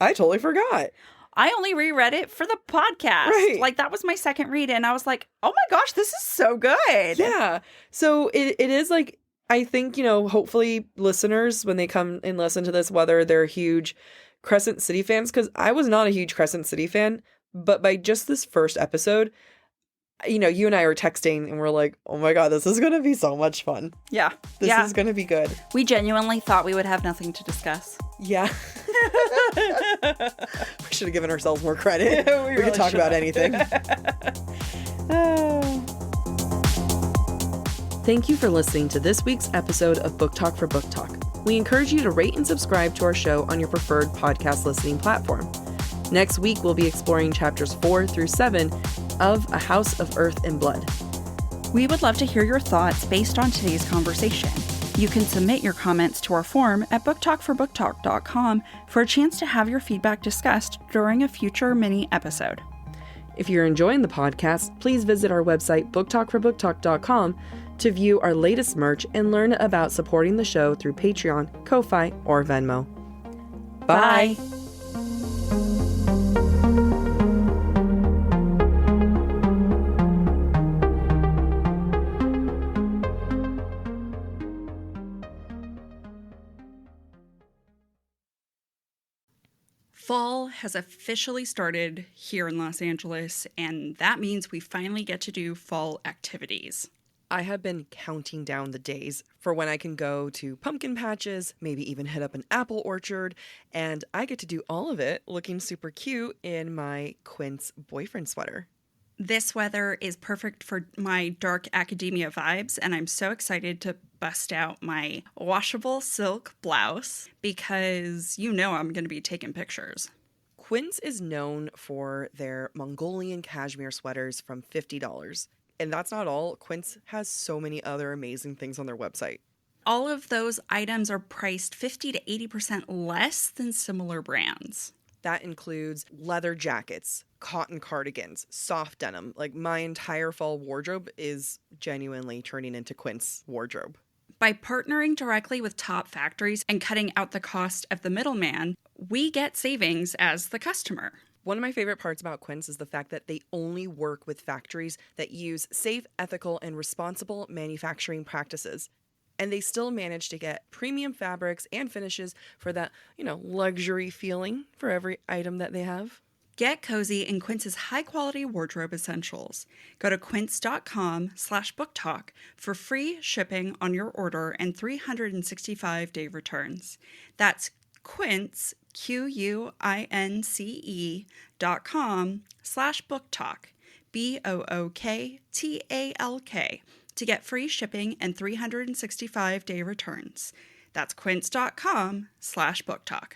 I totally forgot. I only reread it for the podcast. Right. Like, that was my second read, and I was like, oh my gosh, this is so good. Yeah. So it is like, I think, hopefully listeners, when they come and listen to this, whether they're huge Crescent City fans, because I was not a huge Crescent City fan, but by just this first episode, you and I were texting and we're like, oh my God, this is going to be so much fun. Yeah. This is going to be good. We genuinely thought we would have nothing to discuss. Yeah. We should have given ourselves more credit. We really could talk about anything. Thank you for listening to this week's episode of Book Talk for Book Talk. We encourage you to rate and subscribe to our show on your preferred podcast listening platform. Next week, we'll be exploring chapters 4 through 7 of A House of Earth and Blood. We would love to hear your thoughts based on today's conversation. You can submit your comments to our form at booktalkforbooktalk.com for a chance to have your feedback discussed during a future mini episode. If you're enjoying the podcast, please visit our website, booktalkforbooktalk.com, to view our latest merch and learn about supporting the show through Patreon, Ko-Fi, or Venmo. Bye! Fall has officially started here in Los Angeles, and that means we finally get to do fall activities. I have been counting down the days for when I can go to pumpkin patches, maybe even hit up an apple orchard, and I get to do all of it looking super cute in my Quince boyfriend sweater. This weather is perfect for my dark academia vibes, and I'm so excited to bust out my washable silk blouse because I'm going to be taking pictures. Quince is known for their Mongolian cashmere sweaters from $50. And that's not all. Quince has so many other amazing things on their website. All of those items are priced 50 to 80% less than similar brands. That includes leather jackets, cotton cardigans, soft denim. Like, my entire fall wardrobe is genuinely turning into Quince wardrobe. By partnering directly with top factories and cutting out the cost of the middleman, we get savings as the customer. One of my favorite parts about Quince is the fact that they only work with factories that use safe, ethical, and responsible manufacturing practices. And they still manage to get premium fabrics and finishes for that, luxury feeling for every item that they have. Get cozy in Quince's high-quality wardrobe essentials. Go to quince.com/booktalk for free shipping on your order and 365-day returns. That's Quince, QUINCE.com/booktalk, BOOKTALK, to get free shipping and 365-day returns. That's quince.com/booktalk.